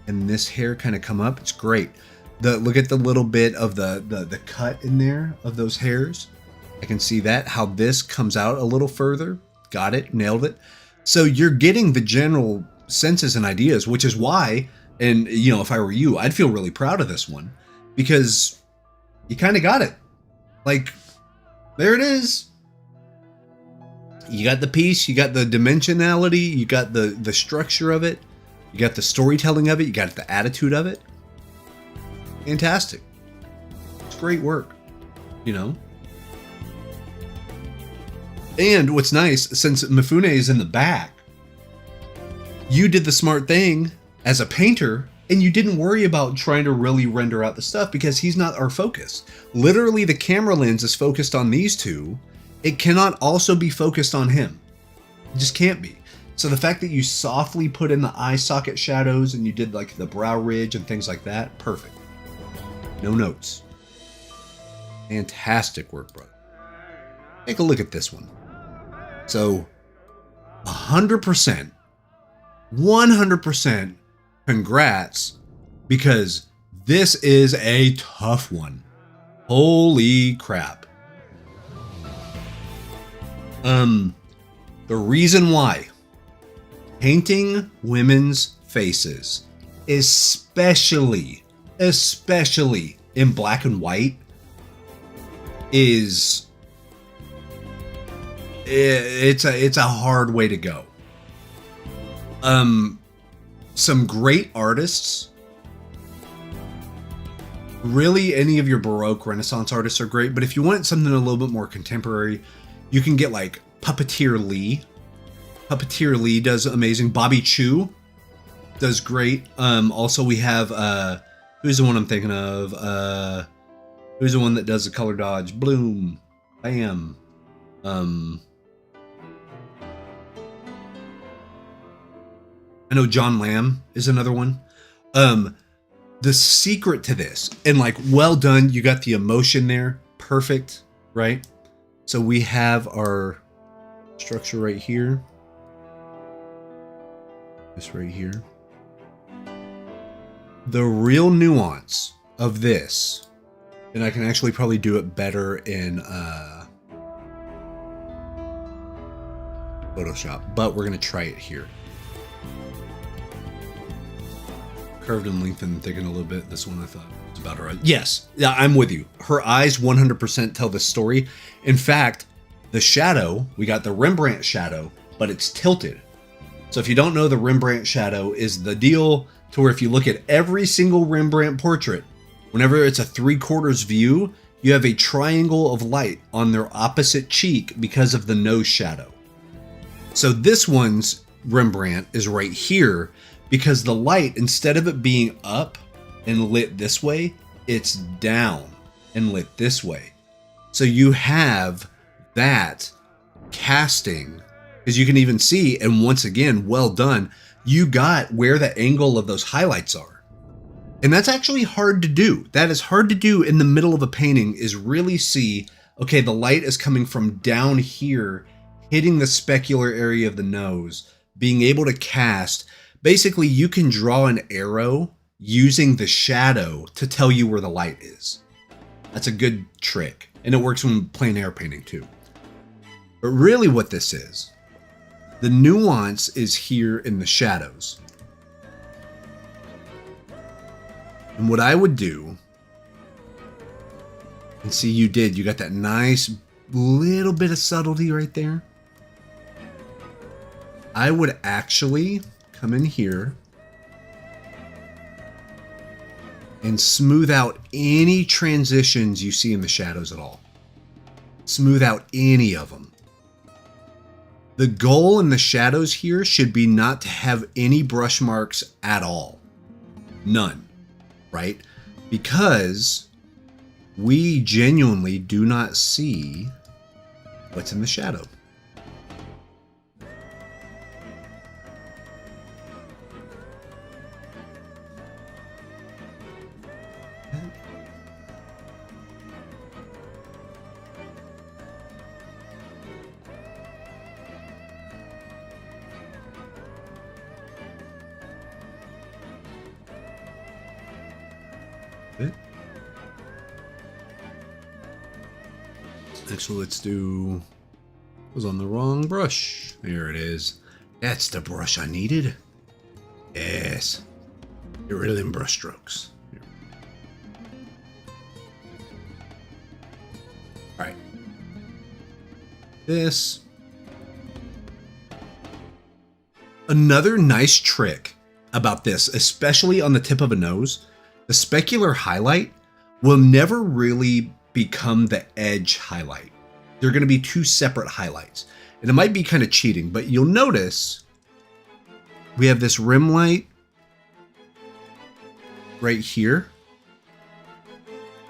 and this hair kind of come up, it's great. Look at the little bit of the cut in there of those hairs. I can see that, how this comes out a little further. Got it, nailed it. So you're getting the general senses and ideas, which is why, and you know, if I were you, I'd feel really proud of this one because you kind of got it. Like, there it is. You got the piece, you got the dimensionality, you got the structure of it, you got the storytelling of it, you got the attitude of it. Fantastic. It's great work, you know? And what's nice, since Mifune is in the back, you did the smart thing as a painter, and you didn't worry about trying to really render out the stuff because he's not our focus. Literally, the camera lens is focused on these two. It cannot also be focused on him. It just can't be. So the fact that you softly put in the eye socket shadows and you did like the brow ridge and things like that, perfect. No notes. Fantastic work, brother. Take a look at this one. So, 100%, 100% congrats, because this is a tough one. Holy crap. The reason why painting women's faces, especially in black and white, is it's a hard way to go. Some great artists, really any of your Baroque Renaissance artists are great, but if you want something a little bit more contemporary, you can get like Puppeteer Lee. Puppeteer Lee does amazing. Bobby Chu does great. Also we have who's the one I'm thinking of? Who's the one that does the color dodge? Bloom. Bam. I know John Lamb is another one. The secret to this, and like, well done, you got the emotion there. Perfect, right? So we have our structure right here. This right here. The real nuance of this, and I can actually probably do it better in Photoshop, but we're going to try it here. Curved and lengthened, thickened a little bit. This one I thought was about right. Yes, yeah, I'm with you. Her eyes 100% tell the story. In fact, the shadow, we got the Rembrandt shadow, but it's tilted. So if you don't know, the Rembrandt shadow is the deal to where if you look at every single Rembrandt portrait, whenever it's a 3/4 view, you have a triangle of light on their opposite cheek because of the nose shadow. So this one's Rembrandt is right here because the light, instead of it being up and lit this way, it's down and lit this way. So you have that casting, because you can even see, and once again, well done, you got where the angle of those highlights are. And that's actually hard to do. That is hard to do in the middle of a painting, is really see, okay, the light is coming from down here, hitting the specular area of the nose, being able to cast. Basically, you can draw an arrow using the shadow to tell you where the light is. That's a good trick. And it works when plein air painting too. But really what this is, the nuance is here in the shadows. And what I would do, and see you got that nice little bit of subtlety right there. I would actually come in here and smooth out any transitions you see in the shadows at all. Smooth out any of them. The goal in the shadows here should be not to have any brush marks at all. None, right? Because we genuinely do not see what's in the shadow. bit. Actually, let's do... was on the wrong brush. There it is. That's the brush I needed. Yes. Get rid of them brush strokes. Here. All right. This. Another nice trick about this, especially on the tip of a nose, the specular highlight will never really become the edge highlight. They're going to be two separate highlights. And it might be kind of cheating, but you'll notice we have this rim light right here.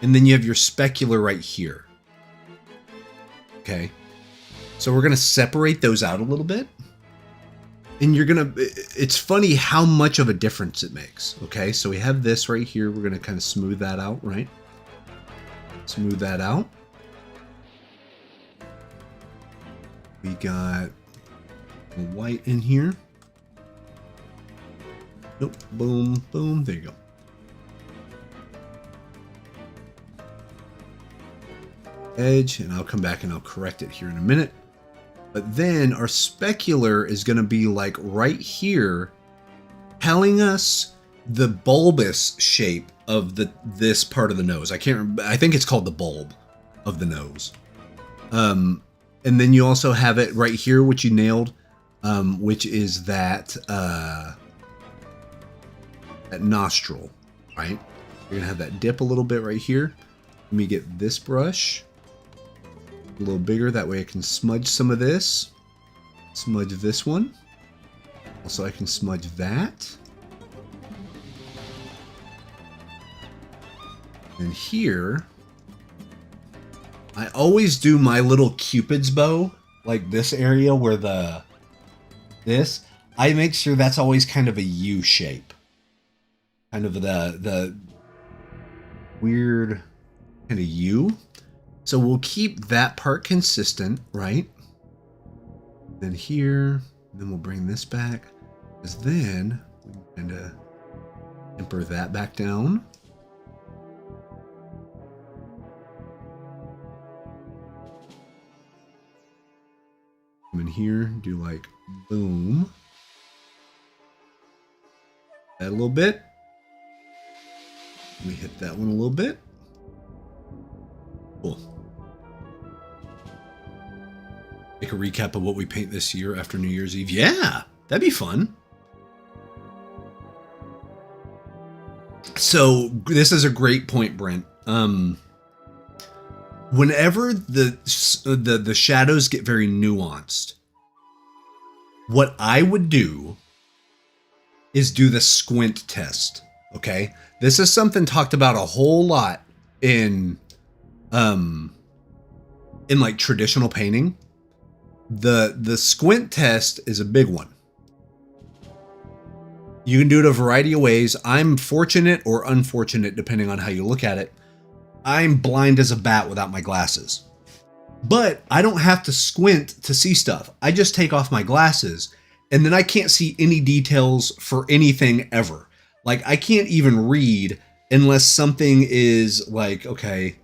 And then you have your specular right here. Okay. So we're going to separate those out a little bit. And you're going to, it's funny how much of a difference it makes. Okay. So we have this right here. We're going to kind of smooth that out, right? Smooth that out. We got white in here. Nope. Boom, boom. There you go. Edge, and I'll come back and I'll correct it here in a minute. But then our specular is going to be like right here, telling us the bulbous shape of this part of the nose. I can't remember. I think it's called the bulb of the nose. And then you also have it right here, which you nailed, which is that that nostril, right? You're gonna have that dip a little bit right here. Let me get this brush a little bigger. That way I can smudge some of this. Smudge this one. Also, I can smudge that. And here, I always do my little Cupid's bow, like this area where this, I make sure that's always kind of a U shape. Kind of the weird kind of U. So we'll keep that part consistent, right? Then here, then we'll bring this back. Because then we can kind of temper that back down. Come in here, do like boom. That a little bit. Let me hit that one a little bit. Cool. Make a recap of what we paint this year after New Year's Eve. Yeah, that'd be fun. So this is a great point, Brent. Whenever the shadows get very nuanced, what I would do is do the squint test. Okay, this is something talked about a whole lot in like traditional painting. The squint test is a big one. You can do it a variety of ways. I'm fortunate or unfortunate, depending on how you look at it. I'm blind as a bat without my glasses. But I don't have to squint to see stuff. I just take off my glasses, and then I can't see any details for anything ever. Like, I can't even read unless something is like, okay,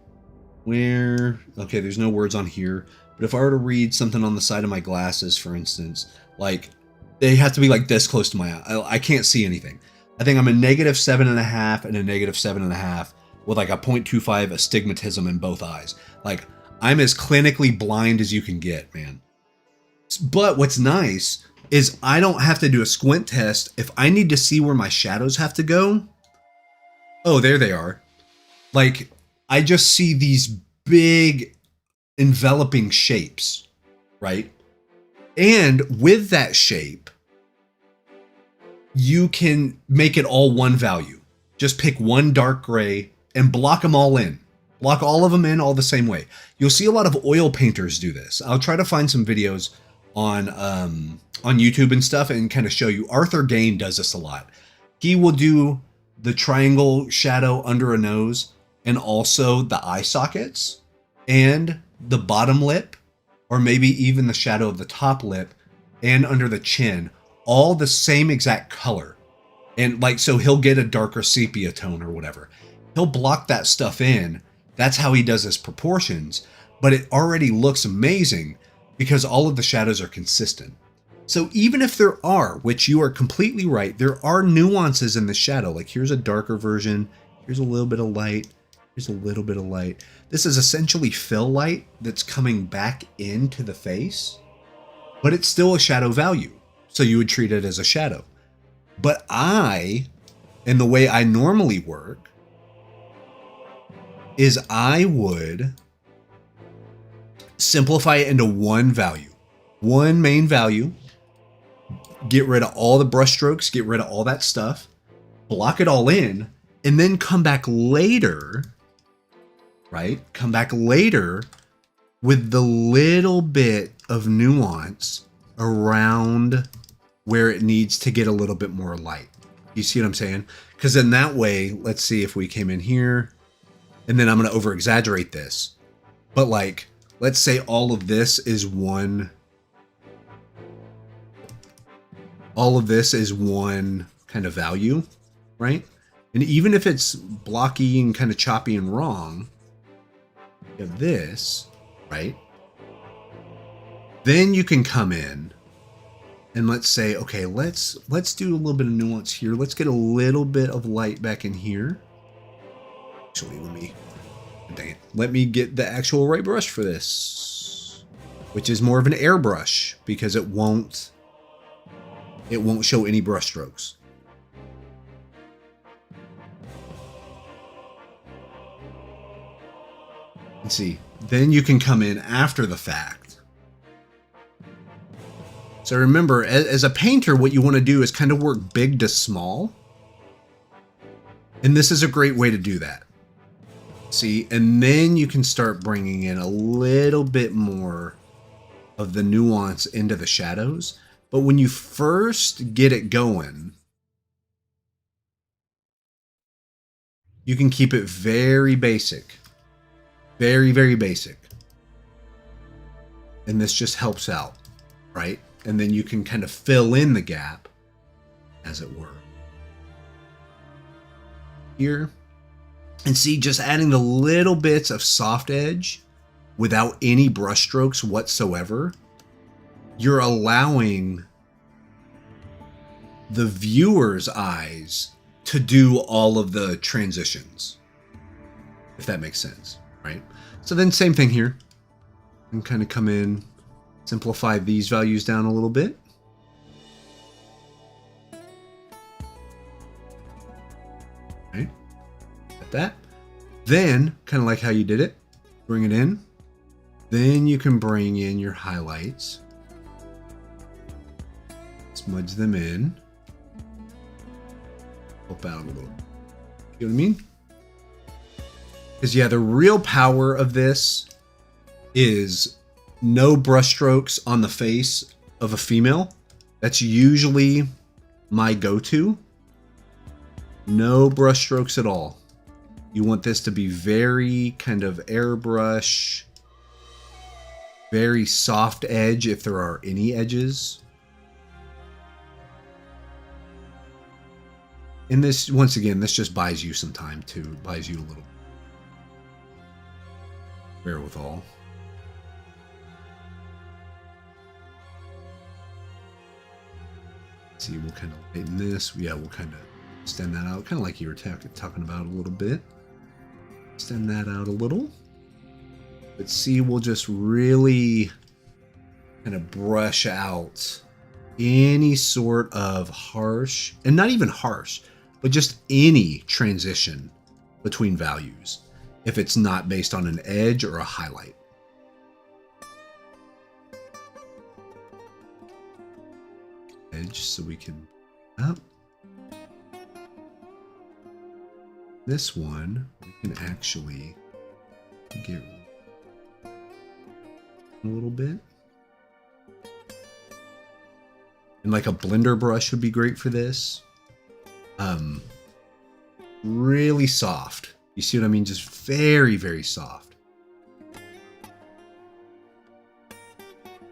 okay, there's no words on here. But if I were to read something on the side of my glasses, for instance, like, they have to be like this close to my eye. I can't see anything. I think I'm a -7.5 and a -7.5 with like a 0.25 astigmatism in both eyes. Like, I'm as clinically blind as you can get, man. But what's nice is I don't have to do a squint test. If I need to see where my shadows have to go, oh, there they are. Like, I just see these big enveloping shapes, right? And with that shape, you can make it all one value. Just pick one dark gray and block them all in. Block all of them in all the same way. You'll see a lot of oil painters do this. I'll try to find some videos on YouTube and stuff and kind of show you. Arthur Gain does this a lot. He will do the triangle shadow under a nose and also the eye sockets and the bottom lip, or maybe even the shadow of the top lip and under the chin, all the same exact color. And like, so he'll get a darker sepia tone or whatever. he'll block that stuff in. That's how he does his proportions, but it already looks amazing because all of the shadows are consistent. So even if there are, which you are completely right, there are nuances in the shadow. Like here's a darker version, here's a little bit of light, here's a little bit of light. This is essentially fill light that's coming back into the face, but it's still a shadow value. So you would treat it as a shadow. But and the way I normally work, is I would simplify it into one value, one main value, get rid of all the brush strokes, get rid of all that stuff, block it all in, and then come back later, right? Come back later with the little bit of nuance around where it needs to get a little bit more light. You see what I'm saying? Because in that way, let's see if we came in here, and then I'm going to over exaggerate this. But like, let's say all of this is one kind of value, right? And even if it's blocky and kind of choppy and wrong, you have this, right? Then you can come in and let's say, okay, let's do a little bit of nuance here. Let's get a little bit of light back in here. Actually, let me get the actual right brush for this, which is more of an airbrush because it won't show any brush strokes. And see, then you can come in after the fact. So remember, as a painter, what you want to do is kind of work big to small. And this is a great way to do that. See, and then you can start bringing in a little bit more of the nuance into the shadows. But when you first get it going, you can keep it very basic. Very, very basic. And this just helps out, right? And then you can kind of fill in the gap, as it were. Here. And see, just adding the little bits of soft edge without any brush strokes whatsoever, you're allowing the viewer's eyes to do all of the transitions, if that makes sense, right? So then same thing here, and kind of come in, simplify these values down a little bit. Right? Got that. Then, kind of like how you did it, bring it in. Then you can bring in your highlights. Smudge them in. Help out a little. You know what I mean? Because yeah, the real power of this is no brush strokes on the face of a female. That's usually my go-to. No brush strokes at all. You want this to be very kind of airbrush, very soft edge if there are any edges. And this, once again, this just buys you some time too. It buys you a little wherewithal. See, we'll kind of lighten this. Yeah, we'll kind of extend that out, kind of like you were talking about a little bit. Extend that out a little. But see, we'll just really kind of brush out any sort of harsh, and not even harsh, but just any transition between values, if it's not based on an edge or a highlight. Edge, so we can up. This one we can actually get a little bit. And like a blender brush would be great for this. Really soft. You see what I mean? Just very, very soft.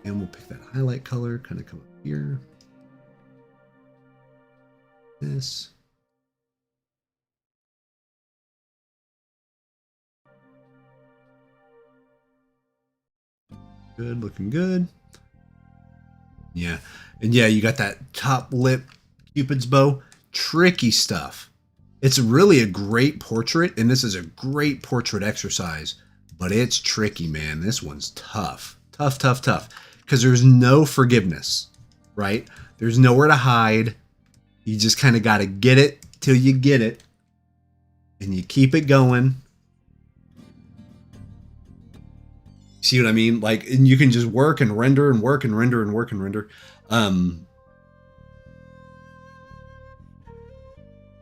And we'll pick that highlight color, kind of come up here. This. Good, looking good. Yeah. And yeah, you got that top lip Cupid's bow. Tricky stuff. It's really a great portrait, and this is a great portrait exercise, but it's tricky, man. This one's tough. Tough, tough, tough. Because there's no forgiveness, right? There's nowhere to hide. You just kind of got to get it till you get it. And you keep it going. See what I mean? Like, and you can just work and render and work and render and work and render.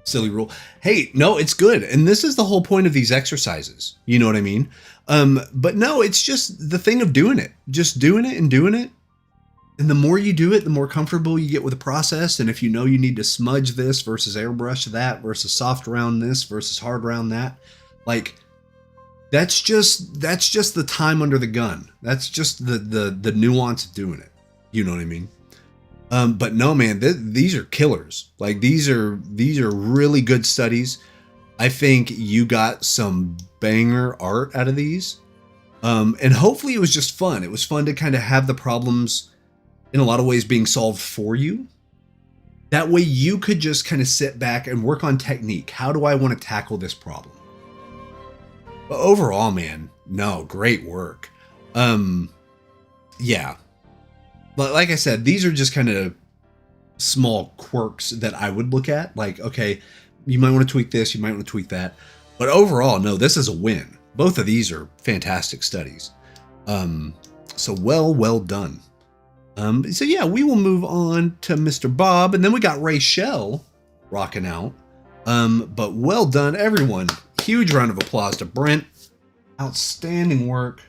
Silly rule. Hey, no, it's good. And this is the whole point of these exercises. You know what I mean? But no, it's just the thing of doing it. Just doing it and doing it. And the more you do it, the more comfortable you get with the process. And if you know you need to smudge this versus airbrush that versus soft round this versus hard round that, like, that's just the time under the gun. That's just the nuance of doing it. You know what I mean? But no, man, these are killers. Like, these are really good studies. I think you got some banger art out of these. And hopefully it was just fun. It was fun to kind of have the problems in a lot of ways being solved for you. That way you could just kind of sit back and work on technique. How do I want to tackle this problem? But overall, man, no, great work. Yeah. But like I said, these are just kind of small quirks that I would look at. Like, okay, you might want to tweak this, you might want to tweak that. But overall, no, this is a win. Both of these are fantastic studies. So well done. So yeah, we will move on to Mr. Bob, and then we got Rachel rocking out. But well done, everyone. Huge round of applause to Brent. Outstanding work.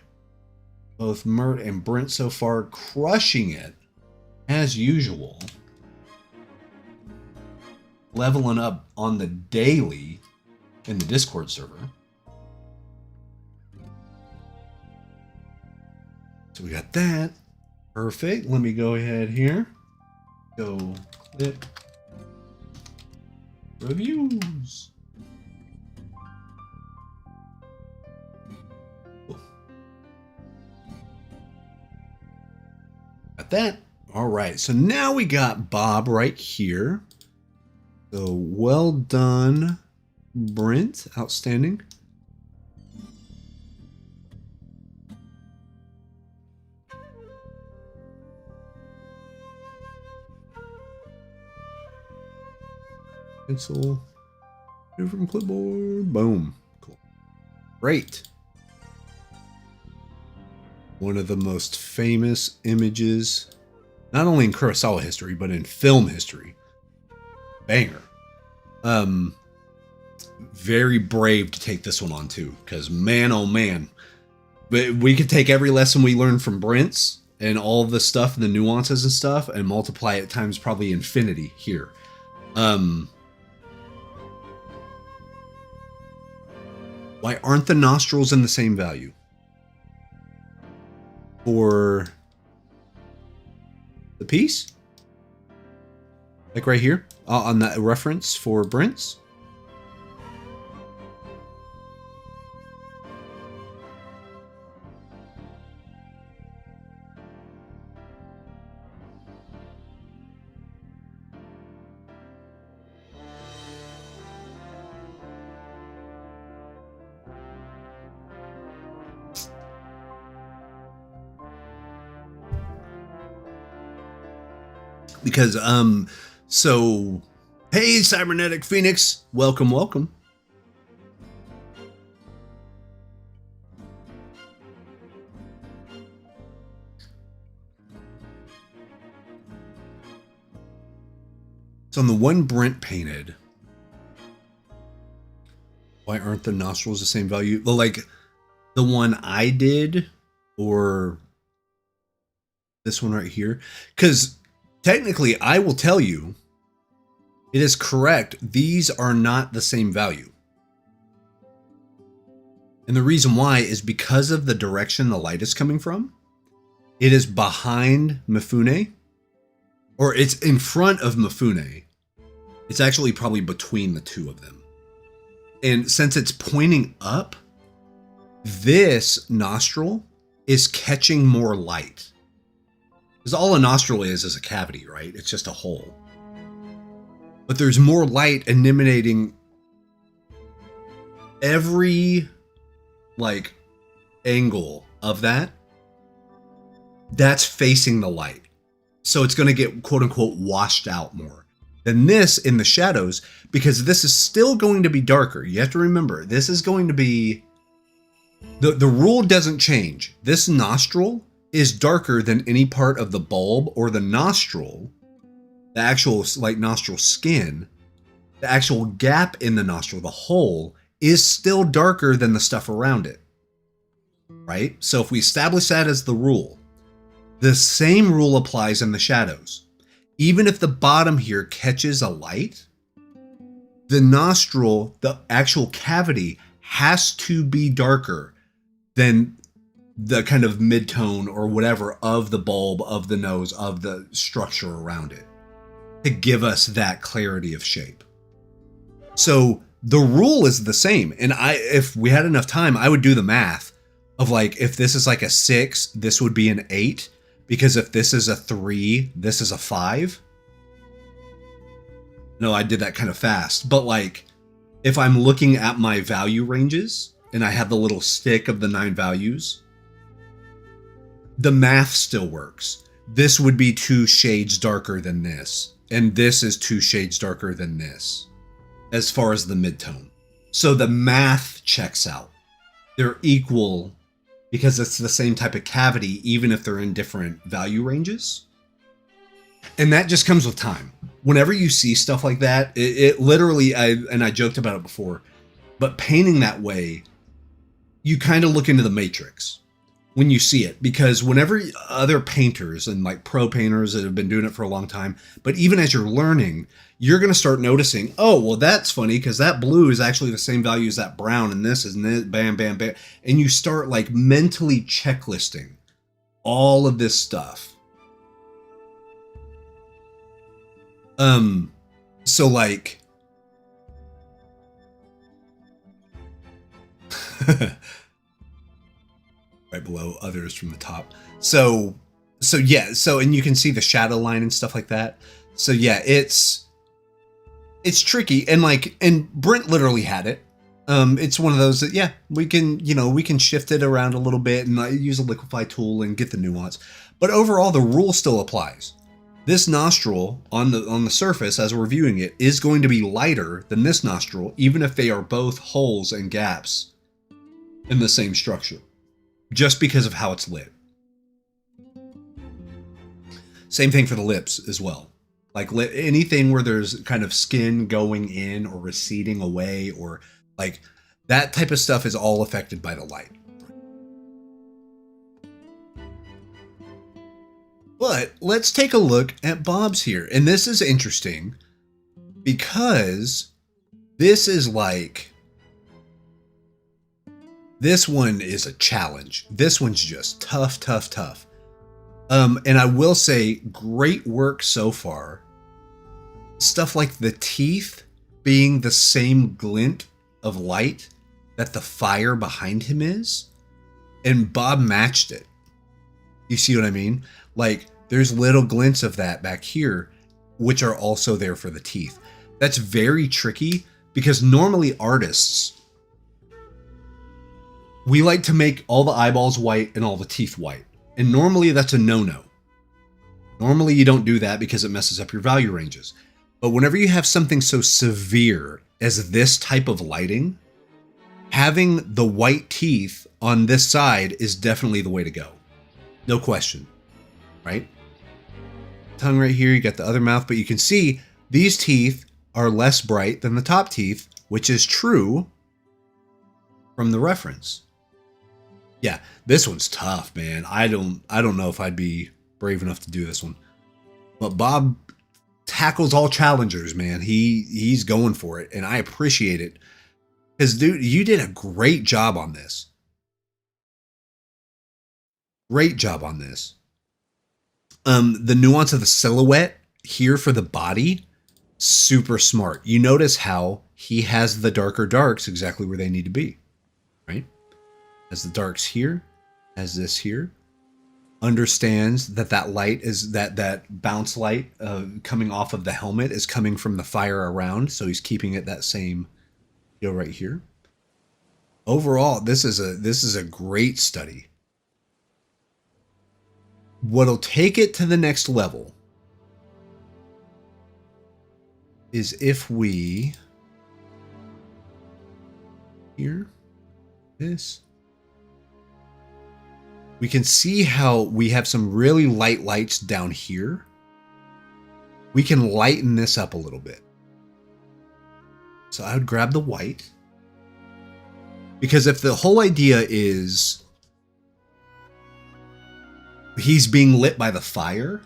Both Mert and Brent so far crushing it as usual. Leveling up on the daily in the Discord server. So we got that. Perfect. Let me go ahead here. Go clip reviews. Got that. All right. So now we got Bob right here. So well done, Brent. Outstanding. Pencil. Do from clipboard. Boom. Cool. Great. One of the most famous images, not only in Kurosawa history, but in film history. Banger. Very brave to take this one on too, because man, oh man, we could take every lesson we learned from Brent's and all the stuff and the nuances and stuff and multiply it times probably infinity here. Why aren't the nostrils in the same value? For the piece? Like right here on that reference for Brent's? Because, so, hey, Cybernetic Phoenix, welcome. So on the one Brent painted, why aren't the nostrils the same value? Well, like the one I did, or this one right here, because technically, I will tell you, it is correct. These are not the same value. And the reason why is because of the direction the light is coming from. It is behind Mifune, or it's in front of Mifune. It's actually probably between the two of them. And since it's pointing up, this nostril is catching more light. Because all a nostril is a cavity, right? It's just a hole. But there's more light emanating every like angle of that. That's facing the light. So it's going to get quote unquote washed out more than this in the shadows, because this is still going to be darker. You have to remember, this is going to be, the rule doesn't change. This nostril is darker than any part of the bulb or the nostril, the actual like nostril skin, the actual gap in the nostril, the hole is still darker than the stuff around it, right? So if we establish that as the rule, the same rule applies in the shadows. Even if the bottom here catches a light, the nostril, the actual cavity, has to be darker than the kind of mid-tone or whatever of the bulb, of the nose, of the structure around it, to give us that clarity of shape. So the rule is the same. And if we had enough time, I would do the math of like, if this is like a 6, this would be an 8. Because if this is a 3, this is a 5. No, I did that kind of fast. But like, if I'm looking at my value ranges and I have the little stick of the 9 values, the math still works. This would be 2 shades darker than this. And this is 2 shades darker than this, as far as the midtone. So the math checks out. They're equal because it's the same type of cavity, even if they're in different value ranges. And that just comes with time. Whenever you see stuff like that, it literally, I joked about it before, but painting that way, you kind of look into the matrix when you see it. Because whenever other painters and like pro painters that have been doing it for a long time, but even as you're learning, you're going to start noticing, oh, well, that's funny because that blue is actually the same value as that brown, and this is bam, bam, bam. And you start like mentally checklisting all of this stuff. So like, right below others from the top. So yeah, and you can see the shadow line and stuff like that. So yeah, it's tricky, and Brent literally had it. It's one of those that, yeah, we can shift it around a little bit and use a liquify tool and get the nuance. But overall, the rule still applies. This nostril on the surface, as we're viewing it, is going to be lighter than this nostril, even if they are both holes and gaps in the same structure, just because of how it's lit. Same thing for the lips as well. Like anything where there's kind of skin going in or receding away, or like that type of stuff is all affected by the light. But let's take a look at Bob's here. And this is interesting because this is like, this one is a challenge. This one's just tough. And I will say, great work so far. Stuff like the teeth being the same glint of light that the fire behind him is. And Bob matched it. You see what I mean? Like, there's little glints of that back here, which are also there for the teeth. That's very tricky because normally artists, we like to make all the eyeballs white and all the teeth white. And normally that's a no-no. Normally you don't do that because it messes up your value ranges. But whenever you have something so severe as this type of lighting, having the white teeth on this side is definitely the way to go. No question, right? Tongue right here, you got the other mouth, but you can see these teeth are less bright than the top teeth, which is true from the reference. Yeah, this one's tough, man. I don't know if I'd be brave enough to do this one. But Bob tackles all challengers, man. He's going for it, and I appreciate it. Because, dude, you did a great job on this. Great job on this. The nuance of the silhouette here for the body, super smart. You notice how he has the darker darks exactly where they need to be, right? Has the darks here, Has this here. Understands that light is that bounce light coming off of the helmet is coming from the fire around, so he's keeping it that same feel right here. Overall, this is a great study. What'll take it to the next level is if we here this. We can see how we have some really light lights down here. We can lighten this up a little bit. So I would grab the white. Because if the whole idea is he's being lit by the fire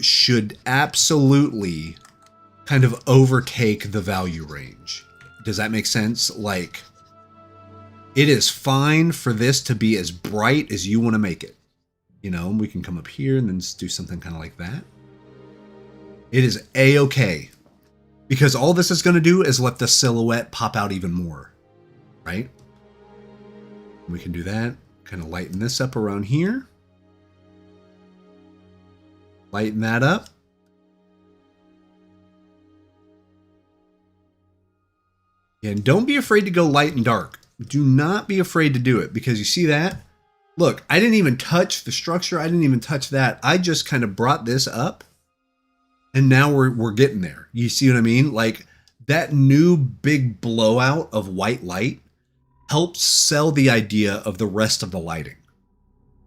should absolutely kind of overtake the value range. Does that make sense? Like, it is fine for this to be as bright as you want to make it. You know, we can come up here and then just do something kind of like that. It is A-okay. Because all this is going to do is let the silhouette pop out even more. Right? We can do that. Kind of lighten this up around here. Lighten that up. And don't be afraid to go light and dark. Do not be afraid to do it, because you see that? Look, I didn't even touch the structure. I didn't even touch that. I just kind of brought this up, and now we're getting there. You see what I mean? Like, that new big blowout of white light helps sell the idea of the rest of the lighting.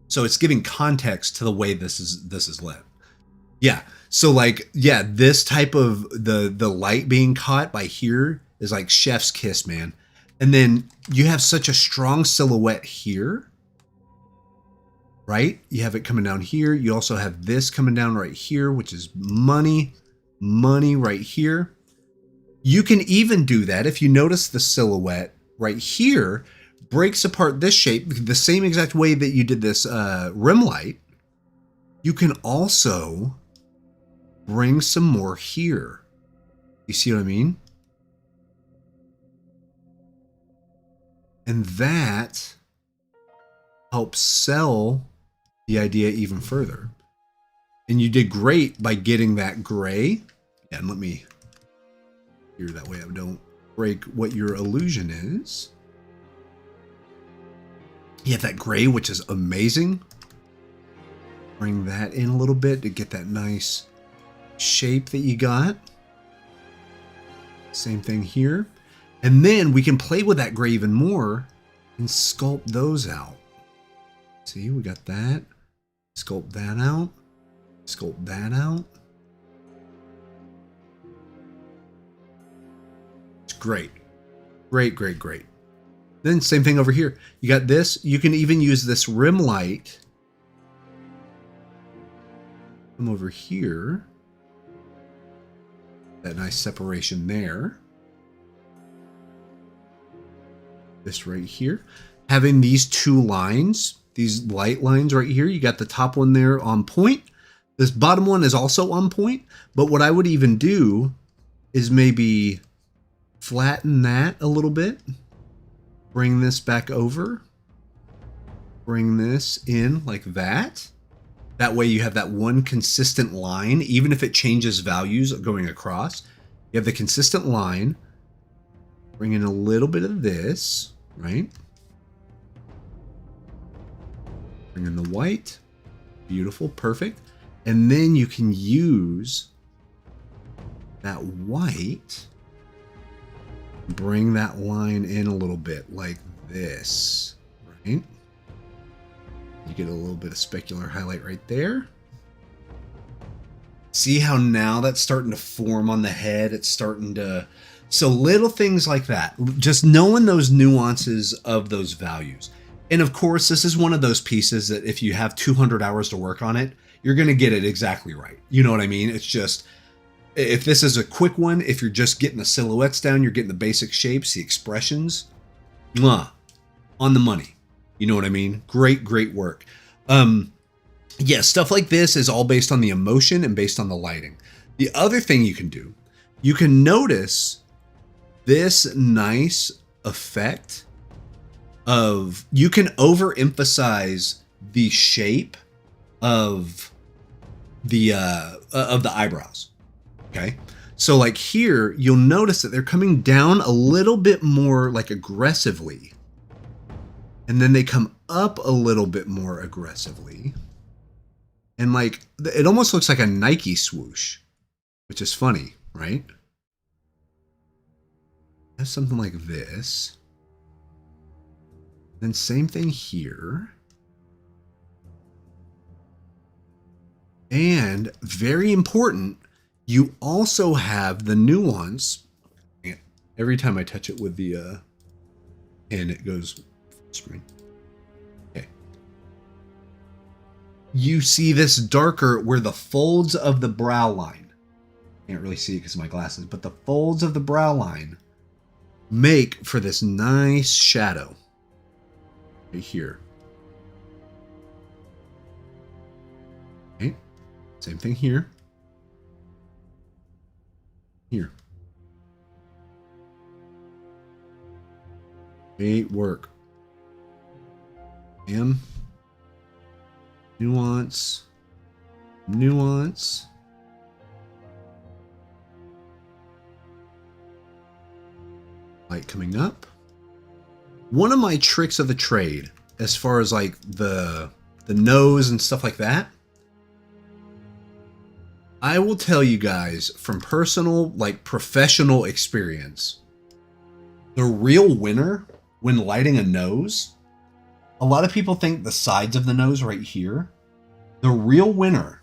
So it's giving context to the way this is lit. Yeah. So like, yeah, this type of the light being caught by here is like chef's kiss, man. And then you have such a strong silhouette here, right? You have it coming down here. You also have this coming down right here, which is money right here. You can even do that if you notice the silhouette right here breaks apart this shape the same exact way that you did this rim light. You can also bring some more here. You see what I mean? And that helps sell the idea even further. And you did great by getting that gray. Yeah, and let me here, that way I don't break what your illusion is. You have that gray, which is amazing. Bring that in a little bit to get that nice shape that you got. Same thing here. And then we can play with that gray even more and sculpt those out. See, we got that. Sculpt that out. Sculpt that out. It's great. Great. Then same thing over here. You got this. You can even use this rim light. Come over here. That nice separation there. This right here. Having these two lines, these light lines right here. You got the top one there on point. This bottom one is also on point. But what I would even do is maybe flatten that a little bit. Bring this back over. Bring this in like that. That way you have that one consistent line, even if it changes values going across. You have the consistent line. Bring in a little bit of this, right? Bring in the white. Beautiful, perfect. And then you can use that white. Bring that line in a little bit like this, right? You get a little bit of specular highlight right there. See how now that's starting to form on the head? It's starting to... So little things like that. Just knowing those nuances of those values. And of course, this is one of those pieces that if you have 200 hours to work on it, you're going to get it exactly right. You know what I mean? It's just... If this is a quick one, if you're just getting the silhouettes down, you're getting the basic shapes, the expressions, on the money. You know what I mean? Great work. Yeah, stuff like this is all based on the emotion and based on the lighting. The other thing you can do, you can notice this nice effect of you can overemphasize the shape of the eyebrows. Okay. So like here, you'll notice that they're coming down a little bit more like aggressively. And then they come up a little bit more aggressively. And like, it almost looks like a Nike swoosh, which is funny, right? Have something like this. Then same thing here. And very important, you also have the nuance. Every time I touch it with the pen, it goes spring. Okay. You see this darker where the folds of the brow line. Can't really see it because of my glasses, but the folds of the brow line make for this nice shadow right here. Okay. Same thing here. Here. Great work. And nuance. Nuance. Light coming up. One of my tricks of the trade, as far as like the nose and stuff like that, I will tell you guys from personal, like professional experience, the real winner when lighting a nose, a lot of people think the sides of the nose right here. The real winner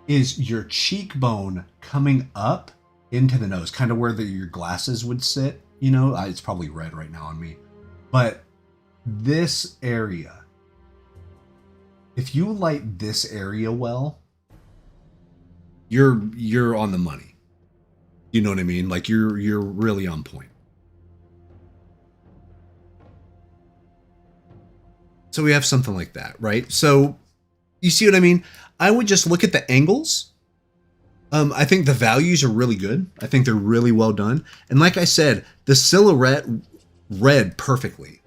is your cheekbone coming up into the nose, kind of where your glasses would sit. You know, it's probably red right now on me. But this area, if you light this area well, you're on the money. You know what I mean? Like you're really on point. So we have something like that, right? So you see what I mean? I would just look at the angles. I think the values are really good. I think they're really well done. And like I said, the silhouette read perfectly.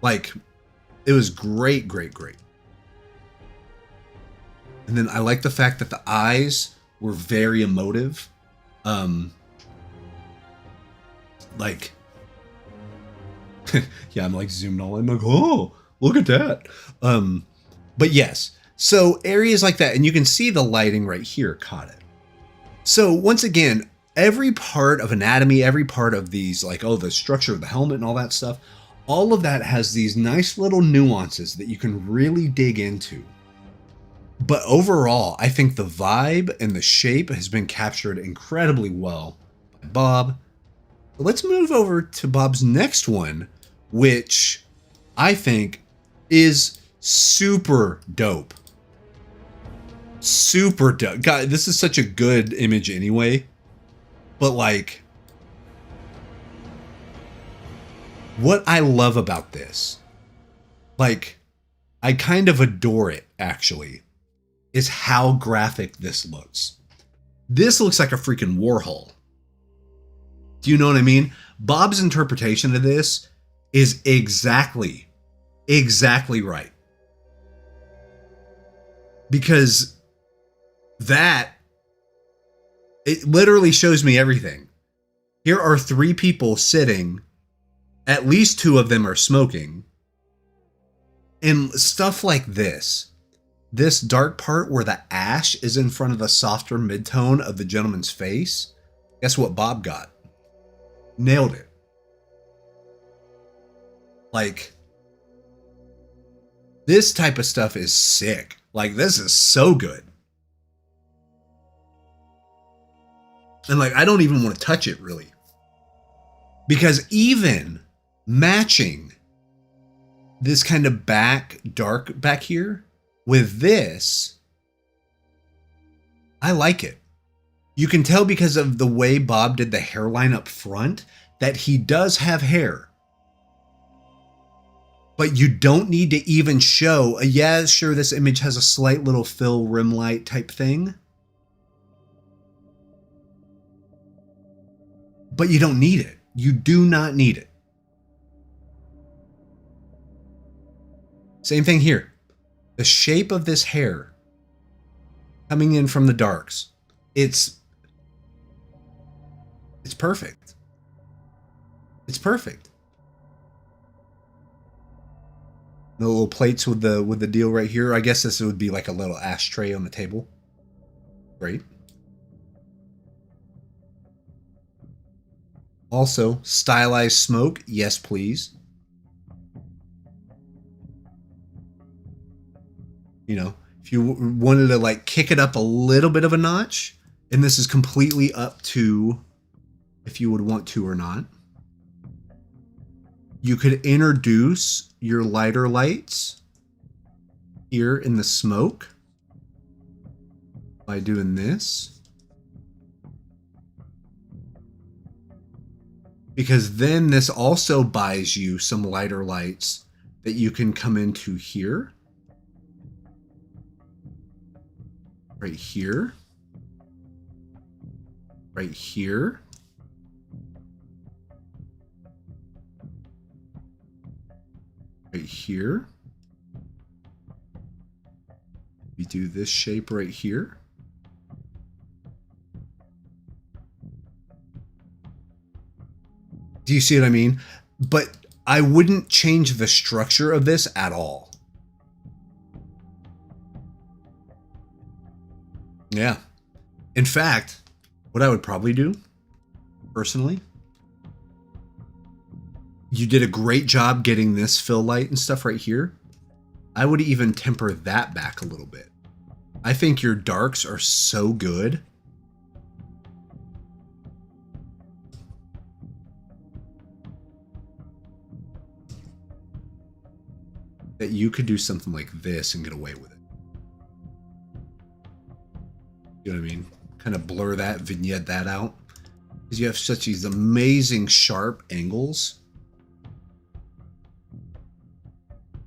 Like it was great, great, great. And then I like the fact that the eyes were very emotive. Like, yeah, I'm like zoomed all in. I'm like, oh, look at that. But yes, so areas like that, and you can see the lighting right here caught it. So once again, every part of anatomy, every part of these, like, oh, the structure of the helmet and all that stuff, all of that has these nice little nuances that you can really dig into. But overall, I think the vibe and the shape has been captured incredibly well by Bob. Let's move over to Bob's next one, which I think is super dope. Super dope. God, this is such a good image anyway. But like, what I love about this, like, I kind of adore it actually, is how graphic this looks. This looks like a freaking Warhol. Do you know what I mean? Bob's interpretation of this is exactly right. Because that, it literally shows me everything. Here are 3 people sitting, at least 2 of them are smoking, and stuff like this. This dark part where the ash is in front of the softer midtone of the gentleman's face. Guess what Bob got? Nailed it. Like, this type of stuff is sick. Like, this is so good. And like, I don't even want to touch it really. Because even matching this kind of dark back here with this, I like it. You can tell because of the way Bob did the hairline up front that he does have hair. But you don't need to even show, yeah, sure, this image has a slight little fill rim light type thing. But you don't need it. You do not need it. Same thing here. The shape of this hair coming in from the darks, it's perfect. It's perfect. The little plates with the deal right here. I guess this would be like a little ashtray on the table. Great. Also, stylized smoke. Yes, please. You know, if you wanted to like kick it up a little bit of a notch, and this is completely up to if you would want to or not. You could introduce your lighter lights here in the smoke by doing this. Because then this also buys you some lighter lights that you can come into here. Right here. Right here. Right here. We do this shape right here. Do you see what I mean? But I wouldn't change the structure of this at all. Yeah. In fact, what I would probably do, personally, you did a great job getting this fill light and stuff right here. I would even temper that back a little bit. I think your darks are so good. That you could do something like this and get away with it. You know what I mean? Kind of blur that, vignette that out. Because you have such these amazing sharp angles.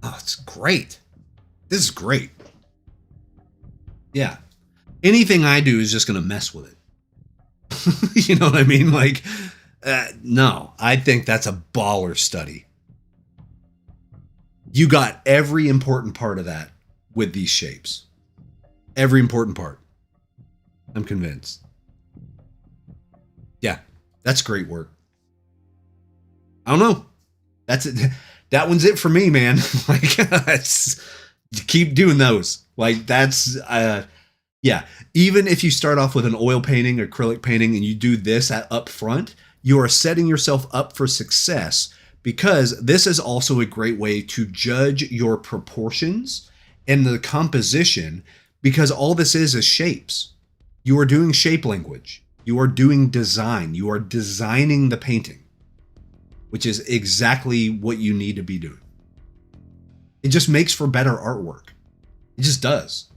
Oh, it's great. This is great. Yeah. Anything I do is just going to mess with it. You know what I mean? Like, no, I think that's a baller study. You got every important part of that with these shapes. Every important part. I'm convinced. Yeah, that's great work. I don't know. That's it. That one's it for me, man. Like, keep doing those. Like, that's, yeah. Even if you start off with an oil painting, acrylic painting, and you do this up front, you are setting yourself up for success, because this is also a great way to judge your proportions and the composition, because all this is shapes. You are doing shape language. You are doing design. You are designing the painting, which is exactly what you need to be doing. It just makes for better artwork. It just does.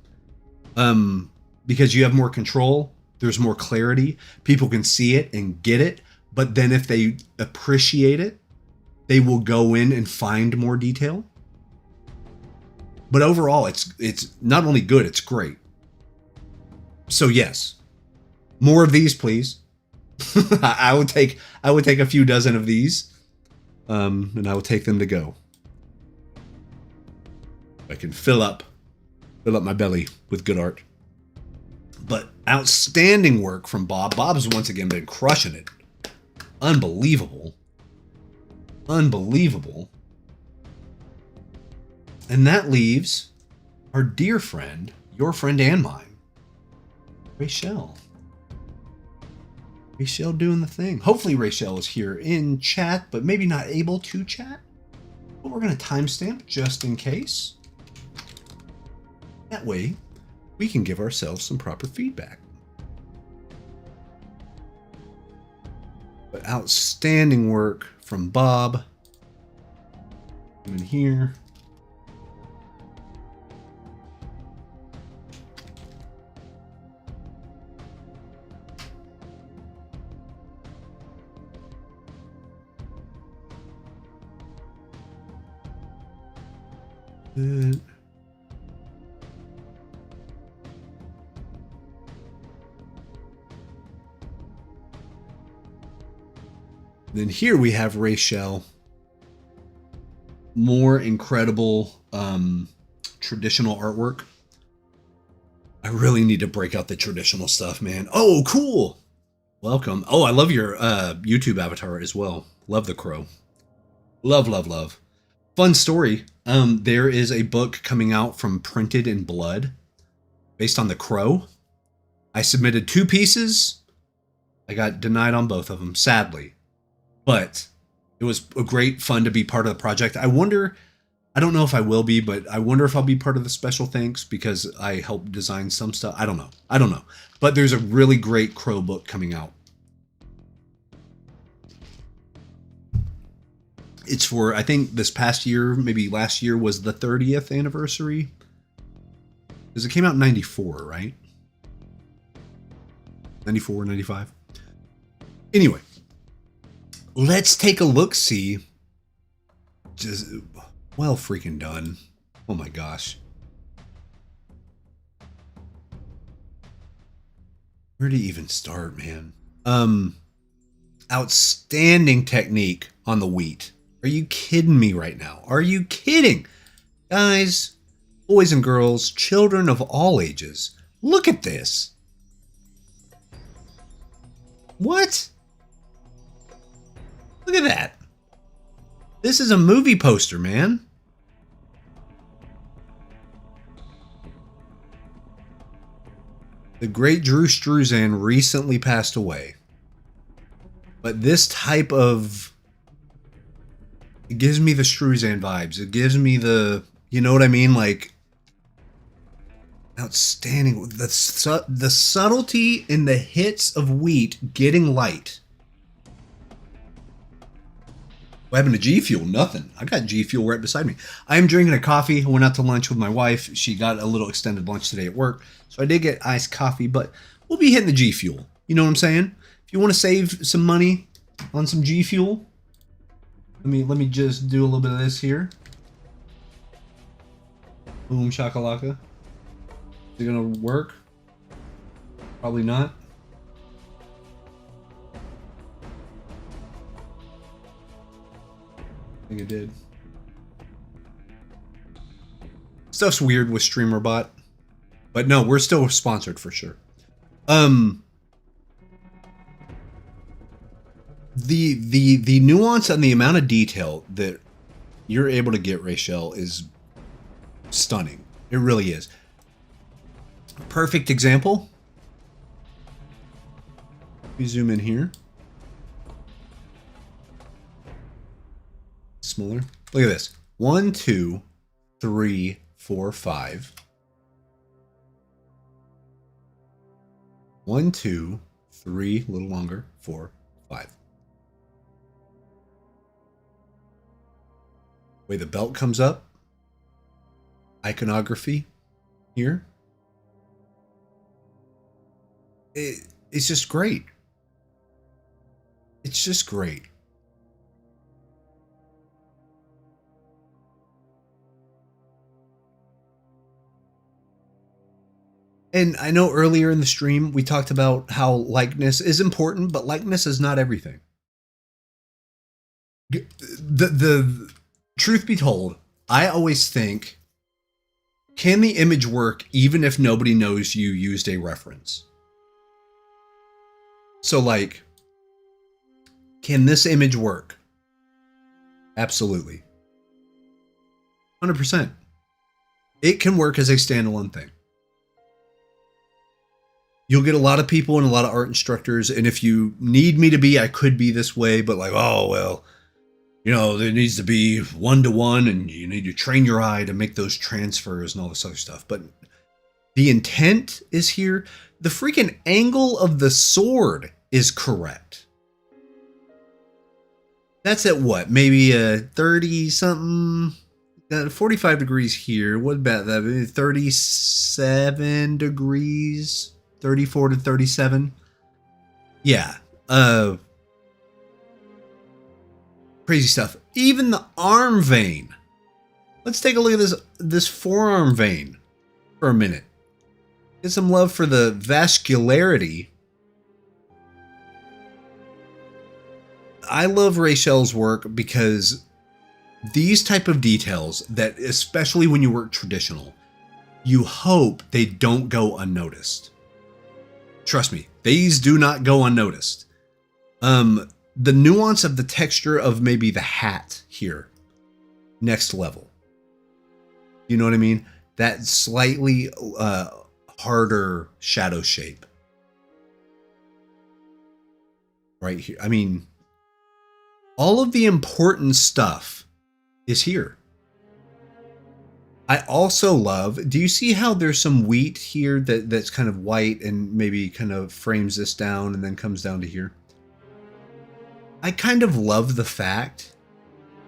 Because you have more control, there's more clarity, people can see it and get it, but then if they appreciate it, they will go in and find more detail. But overall, it's not only good, it's great. So yes, more of these, please. I would take a few dozen of these, and I will take them to go. I can fill up my belly with good art. But outstanding work from Bob. Bob's once again been crushing it. Unbelievable. Unbelievable. And that leaves our dear friend, your friend and mine, Rachel. Rachel doing the thing. Hopefully Rachel is here in chat, but maybe not able to chat. But we're going to timestamp just in case. That way, we can give ourselves some proper feedback. But outstanding work from Bob. In here. Good. Then here we have Rachel. More incredible traditional artwork. I really need to break out the traditional stuff, man. Oh, cool. Welcome. Oh, I love your YouTube avatar as well. Love the crow. Love, love, love. Fun story. There is a book coming out from Printed in Blood based on the crow. I submitted 2 pieces. I got denied on both of them, sadly. But it was a great fun to be part of the project. I wonder, I don't know if I will be, but I wonder if I'll be part of the special thanks because I helped design some stuff. I don't know. But there's a really great crow book coming out. It's for, I think this past year, maybe last year was the 30th anniversary. Because it came out in 94, right? 94, 95. Anyway, let's take a look-see. Just, well freaking done. Oh my gosh. Where do you even start, man? Outstanding technique on the wheat. Are you kidding me right now? Are you kidding? Guys, boys and girls, children of all ages, look at this. What? Look at that. This is a movie poster, man. The great Drew Struzan recently passed away. But this type of... It gives me the Struzan vibes. It gives me the... You know what I mean? Like... Outstanding. The subtlety in the hits of wheat getting light. What happened to G Fuel? Nothing. I got G Fuel right beside me. I am drinking a coffee. I went out to lunch with my wife. She got a little extended lunch today at work. So I did get iced coffee, but we'll be hitting the G Fuel. You know what I'm saying? If you want to save some money on some G Fuel, let me just do a little bit of this here. Boom shakalaka. Is it gonna work? Probably not. I think it did. Stuff's weird with StreamerBot, but no, we're still sponsored for sure. The nuance and the amount of detail that you're able to get, Rachel, is stunning. It really is. Perfect example. We zoom in here. Smaller. Look at this. 1, 2, 3, 4, 5. 1, 2, 3, a little longer. 4, 5. Way the belt comes up. Iconography here. It's just great. It's just great. And I know earlier in the stream we talked about how likeness is important, but likeness is not everything. The truth be told, I always think, can the image work even if nobody knows you used a reference? So like, can this image work? Absolutely. 100%. It can work as a standalone thing. You'll get a lot of people and a lot of art instructors, and if you need me to be, I could be this way, but like, oh, well, you know, there needs to be 1-to-1, and you need to train your eye to make those transfers and all this other stuff. But the intent is here. The freaking angle of the sword is correct. That's at what? Maybe a 30-something, 45 degrees here. What about that? 37 degrees? 34 to 37. Yeah. Crazy stuff. Even the arm vein. Let's take a look at this forearm vein for a minute. Get some love for the vascularity. I love Rachel's work because These type of details that, especially when you work traditional, you hope they don't go unnoticed. Trust me, these do not go unnoticed. The nuance of the texture of maybe the hat here, next level. You know what I mean? That slightly harder shadow shape. Right here. I mean, all of the important stuff is here. I also love, do you see how there's some wheat here that's kind of white and maybe kind of frames this down and then comes down to here? I kind of love the fact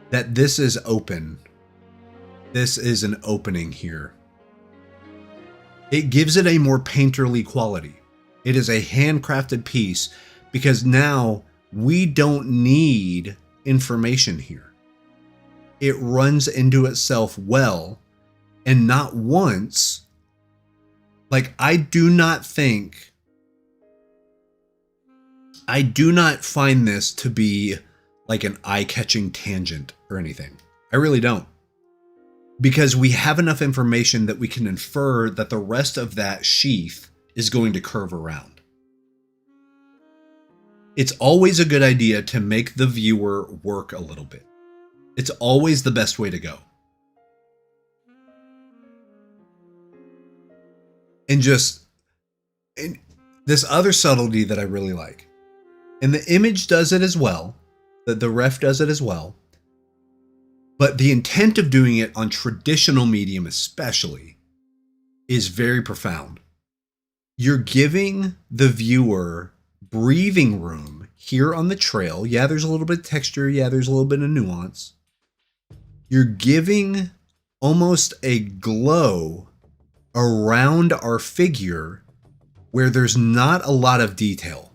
that this is open. This is an opening here. It gives it a more painterly quality. It is a handcrafted piece because now we don't need information here. It runs into itself well, and not once. Like, I do not find this to be like an eye-catching tangent or anything. I really don't. Because we have enough information that we can infer that the rest of that sheath is going to curve around. It's always a good idea to make the viewer work a little bit. It's always the best way to go. And this other subtlety that I really like. And the image does it as well. The ref does it as well. But the intent of doing it on traditional medium especially is very profound. You're giving the viewer breathing room here on the trail. Yeah, there's a little bit of texture. Yeah, there's a little bit of nuance. You're giving almost a glow around our figure where there's not a lot of detail.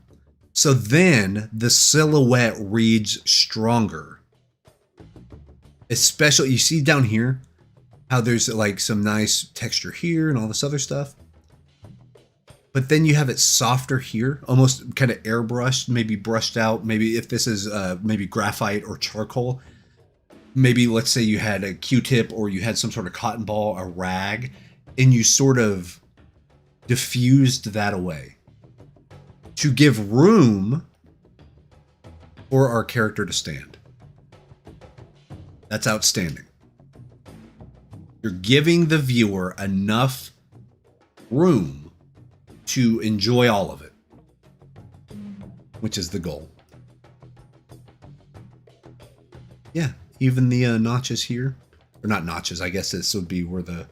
So then the silhouette reads stronger. Especially, you see down here how there's like some nice texture here and all this other stuff. But then you have it softer here, almost kind of airbrushed, maybe brushed out. Maybe if this is maybe graphite or charcoal, maybe let's say you had a Q-tip or you had some sort of cotton ball, a rag, and you sort of diffused that away to give room for our character to stand. That's outstanding. You're giving the viewer enough room to enjoy all of it, which is the goal. Yeah, even the notches here, or not notches, I guess this would be where the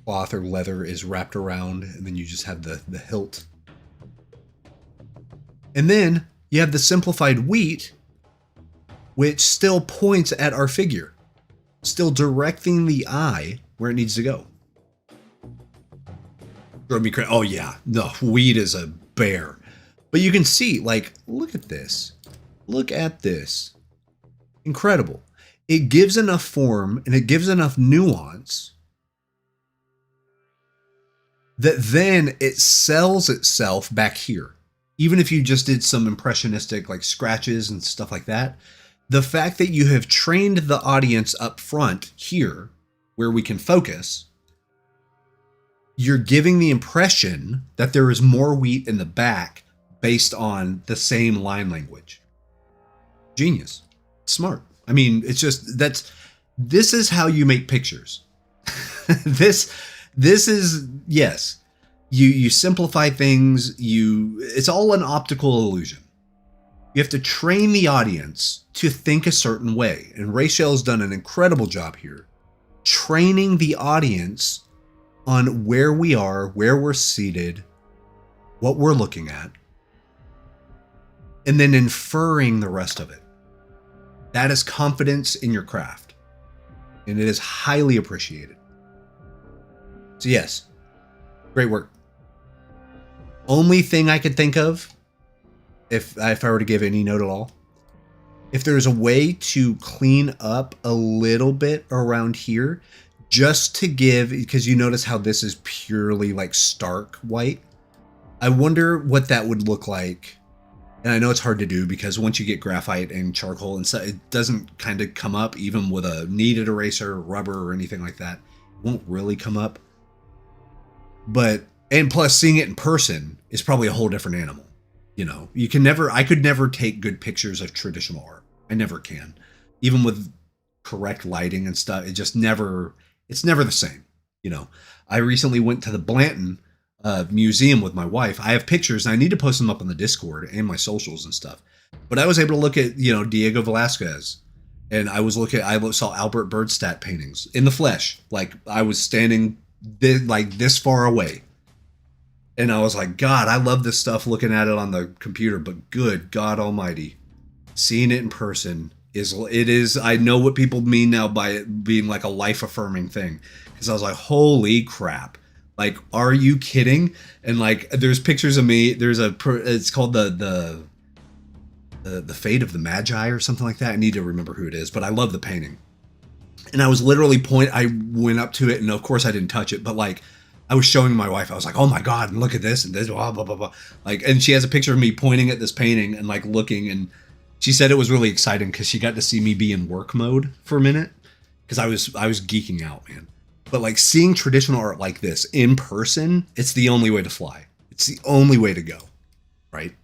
cloth or leather is wrapped around, and then you just have the hilt. And then you have the simplified wheat, which still points at our figure, still directing the eye where it needs to go. Oh yeah, the wheat is a bear. But you can see, like, look at this. Look at this. Incredible. It gives enough form and it gives enough nuance that then it sells itself back here. Even if you just did some impressionistic like scratches and stuff like that, the fact that you have trained the audience up front here where we can focus, you're giving the impression that there is more wheat in the back based on the same line language. Genius. Smart. I mean, it's just, this is how you make pictures. This is, yes, you simplify things, it's all an optical illusion. You have to train the audience to think a certain way. And Rachel's done an incredible job here, training the audience on where we are, where we're seated, what we're looking at, and then inferring the rest of it. That is confidence in your craft, and it is highly appreciated. So yes, great work. Only thing I could think of, if I were to give any note at all, if there's a way to clean up a little bit around here, just to give, because you notice how this is purely like stark white. I wonder what that would look like And I know it's hard to do because once you get graphite and charcoal and stuff, it doesn't kind of come up even with a kneaded eraser, rubber, or anything like that. It won't really come up. But, and plus seeing it in person is probably a whole different animal. You know, I could never take good pictures of traditional art. I never can. Even with correct lighting and stuff, it's never the same. You know, I recently went to the Blanton museum with my wife. I have pictures and I need to post them up on the Discord and my socials and stuff. But I was able to look at, Diego Velázquez, and I saw Albert Birdstadt paintings in the flesh. Like I was standing this far away. And I was like, God, I love this stuff looking at it on the computer, but good God almighty, seeing it in person I know what people mean now by it being like a life affirming thing. Cause I was like, holy crap. Like, are you kidding? And like, there's pictures of me. It's called the Fate of the Magi or something like that. I need to remember who it is, but I love the painting. And I was literally I went up to it, and of course I didn't touch it, but like, I was showing my wife, I was like, oh my God, and look at this and this, blah, blah, blah, blah. Like, and she has a picture of me pointing at this painting and like looking, and she said it was really exciting because she got to see me be in work mode for a minute because I was geeking out, man. But like seeing traditional art like this in person, it's the only way to fly. It's the only way to go, right?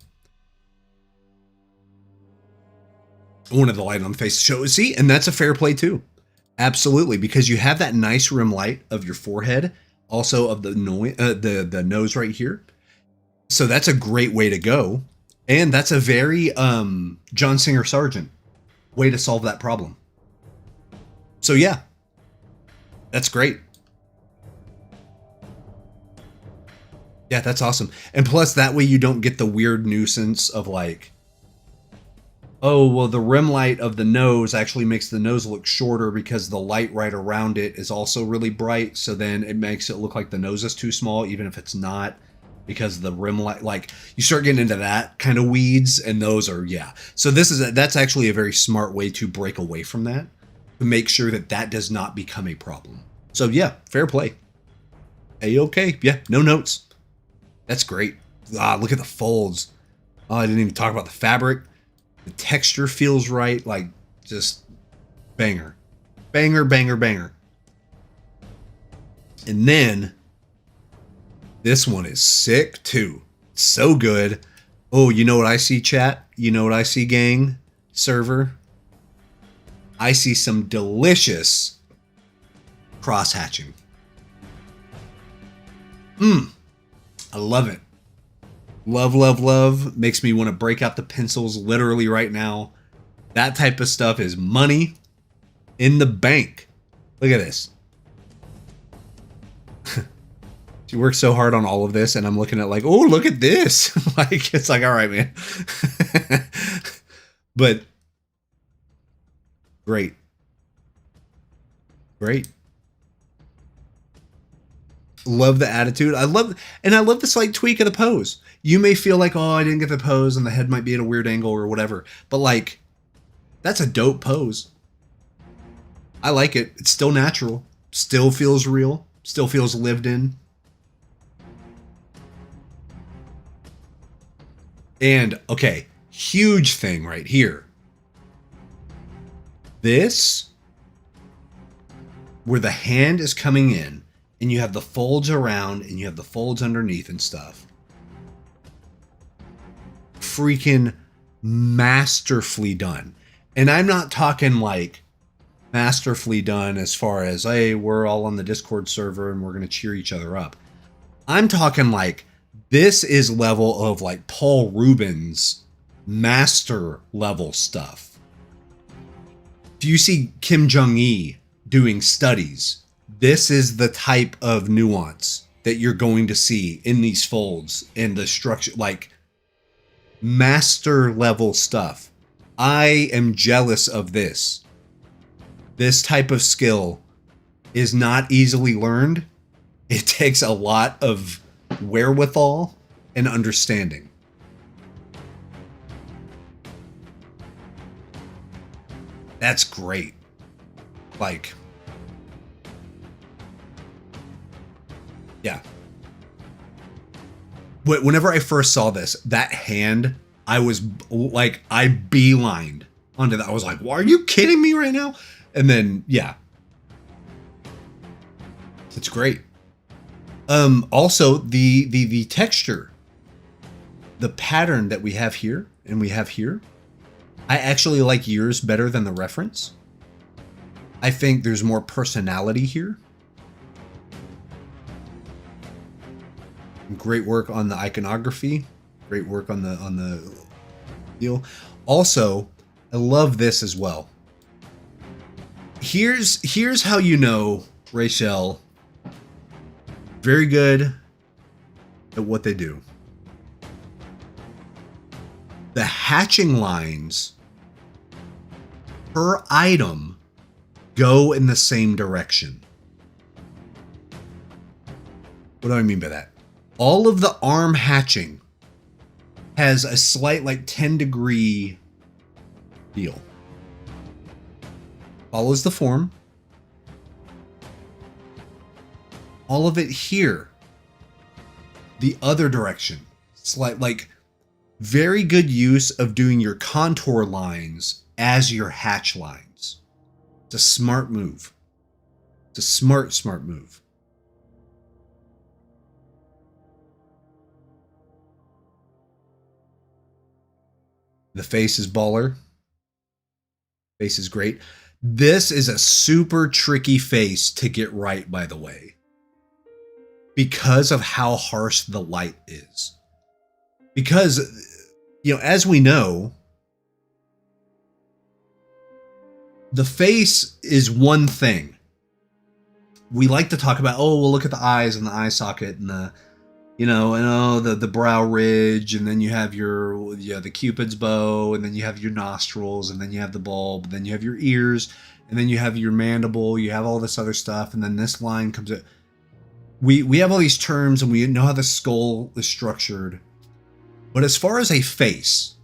I wanted the light on the face to show. See, and that's a fair play too. Absolutely, because you have that nice rim light of your forehead, also of the nose right here. So that's a great way to go. And that's a very John Singer Sargent way to solve that problem. So yeah, that's great. Yeah, that's awesome. And plus that way you don't get the weird nuisance of like, oh, well, the rim light of the nose actually makes the nose look shorter because the light right around it is also really bright. So then it makes it look like the nose is too small, even if it's not, because the rim light, like you start getting into that kind of weeds, and those are, yeah. So that's actually a very smart way to break away from that, to make sure that does not become a problem. So yeah, fair play. A-okay. Yeah, no notes. That's great. Look at the folds. Oh, I didn't even talk about the fabric. The texture feels right, like just banger. Banger, banger, banger. And then this one is sick too. So good. Oh, you know what I see, chat? You know what I see, gang? Server? I see some delicious cross-hatching. I love it. Love, love, love. Makes me want to break out the pencils literally right now. That type of stuff is money in the bank. Look at this. She worked so hard on all of this, and I'm looking at like, oh, look at this. Like, it's like, all right, man. But great. Great. Love the attitude. I love the slight tweak of the pose. You may feel like, oh, I didn't get the pose and the head might be at a weird angle or whatever. But like, that's a dope pose. I like it. It's still natural. Still feels real. Still feels lived in. And, okay, huge thing right here. This, where the hand is coming in, and you have the folds around, and you have the folds underneath and stuff. Freaking masterfully done. And I'm not talking like masterfully done as far as, hey, we're all on the Discord server and we're going to cheer each other up. I'm talking like, this is level of like Paul Rubens master level stuff. Do you see Kim Jong-il doing studies? This is the type of nuance that you're going to see in these folds and the structure, like master level stuff. I am jealous of this. This type of skill is not easily learned. It takes a lot of wherewithal and understanding. That's great. Like, yeah. Whenever I first saw this, that hand I was like, I beelined onto that. I was like, well, are you kidding me right now? And then, yeah. It's great. Also, the texture, the pattern that we have here and we have here, I actually like yours better than the reference. I think there's more personality here. Great work on the iconography. Great work on the deal. Also, I love this as well. Here's how you know Rachel very good at what they do. The hatching lines per item go in the same direction. What do I mean by that? All of the arm hatching has a slight like 10-degree deal. Follows the form. All of it here, the other direction. Slight, like, very good use of doing your contour lines as your hatch lines. It's a smart move. It's a smart move. The face is baller. Face is great. This is a super tricky face to get right, by the way, because of how harsh the light is. Because, you know, as we know, the face is one thing. We like to talk about, oh, well, look at the eyes and the eye socket and the, you know, and oh, the brow ridge, and then you have your, yeah, the Cupid's bow, and then you have your nostrils, and then you have the bulb, and then you have your ears, and then you have your mandible, you have all this other stuff, and then this line comes out. We have all these terms, and we know how the skull is structured. But as far as a face,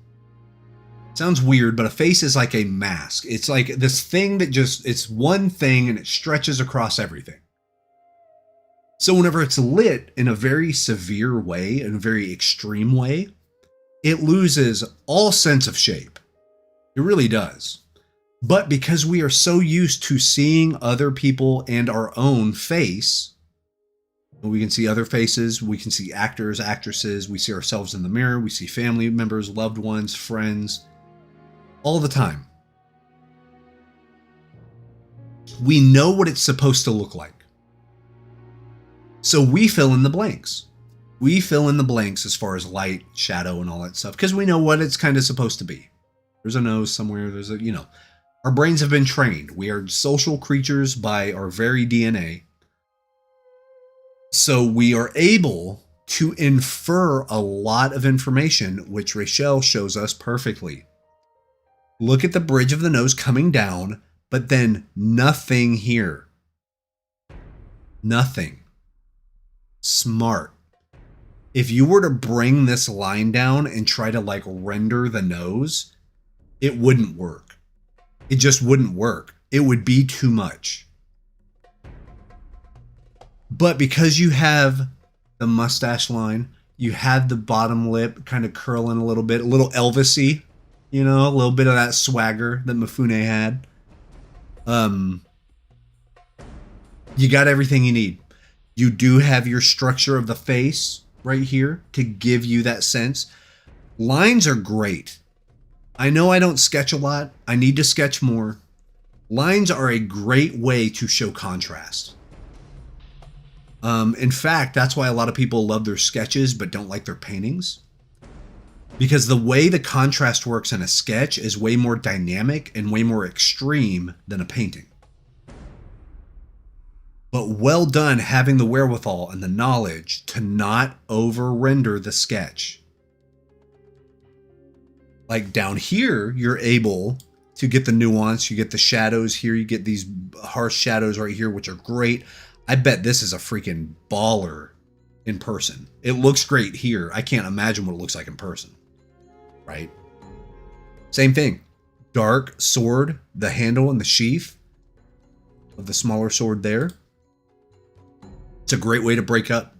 it sounds weird, but a face is like a mask. It's like this thing that just, it's one thing and it stretches across everything. So whenever it's lit in a very severe way, in a very extreme way, it loses all sense of shape. It really does. But because we are so used to seeing other people and our own face, we can see other faces, we can see actors, actresses, we see ourselves in the mirror, we see family members, loved ones, friends, all the time. We know what it's supposed to look like. So we fill in the blanks. We fill in the blanks as far as light, shadow, and all that stuff, because we know what it's kind of supposed to be. There's a nose somewhere, there's a, you know. Our brains have been trained. We are social creatures by our very DNA. So we are able to infer a lot of information, which Rachel shows us perfectly. Look at the bridge of the nose coming down, but then nothing here. Nothing. Smart. If you were to bring this line down and try to like render the nose, it wouldn't work. It just wouldn't work. It would be too much. But because you have the mustache line, you have the bottom lip kind of curling a little bit, a little Elvis-y, you know, a little bit of that swagger that Mifune had. You got everything you need. You do have your structure of the face right here to give you that sense. Lines are great. I know I don't sketch a lot. I need to sketch more. Lines are a great way to show contrast. In fact, that's why a lot of people love their sketches but don't like their paintings. Because the way the contrast works in a sketch is way more dynamic and way more extreme than a painting. But well done having the wherewithal and the knowledge to not over-render the sketch. Like down here, you're able to get the nuance, you get the shadows here, you get these harsh shadows right here, which are great. I bet this is a freaking baller in person. It looks great here. I can't imagine what it looks like in person, right? Same thing. Dark sword, the handle and the sheath of the smaller sword there. It's a great way to break up.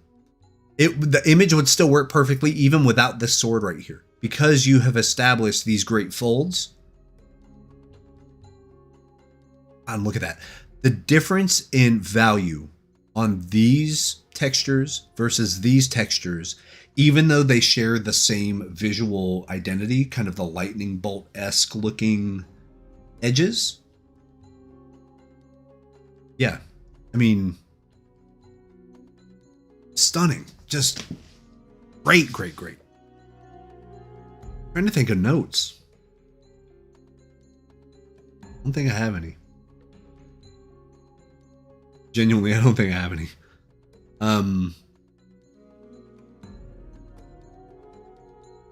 The image would still work perfectly even without this sword right here. because you have established these great folds. And look at that. The difference in value on these textures versus these textures, even though they share the same visual identity, kind of the lightning bolt-esque looking edges. Yeah, I mean, stunning. Just great, great, great. Trying to think of notes. I don't think I have any. Genuinely, I don't think I have any.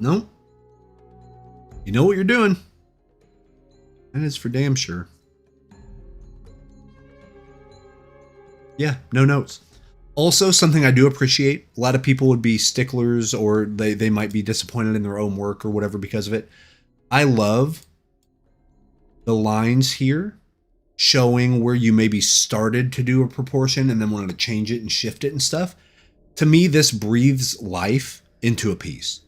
No. You know what you're doing. And it's for damn sure. Yeah, no notes. Also, something I do appreciate, a lot of people would be sticklers or they might be disappointed in their own work or whatever because of it. I love the lines here showing where you maybe started to do a proportion and then wanted to change it and shift it and stuff. To me, this breathes life into a piece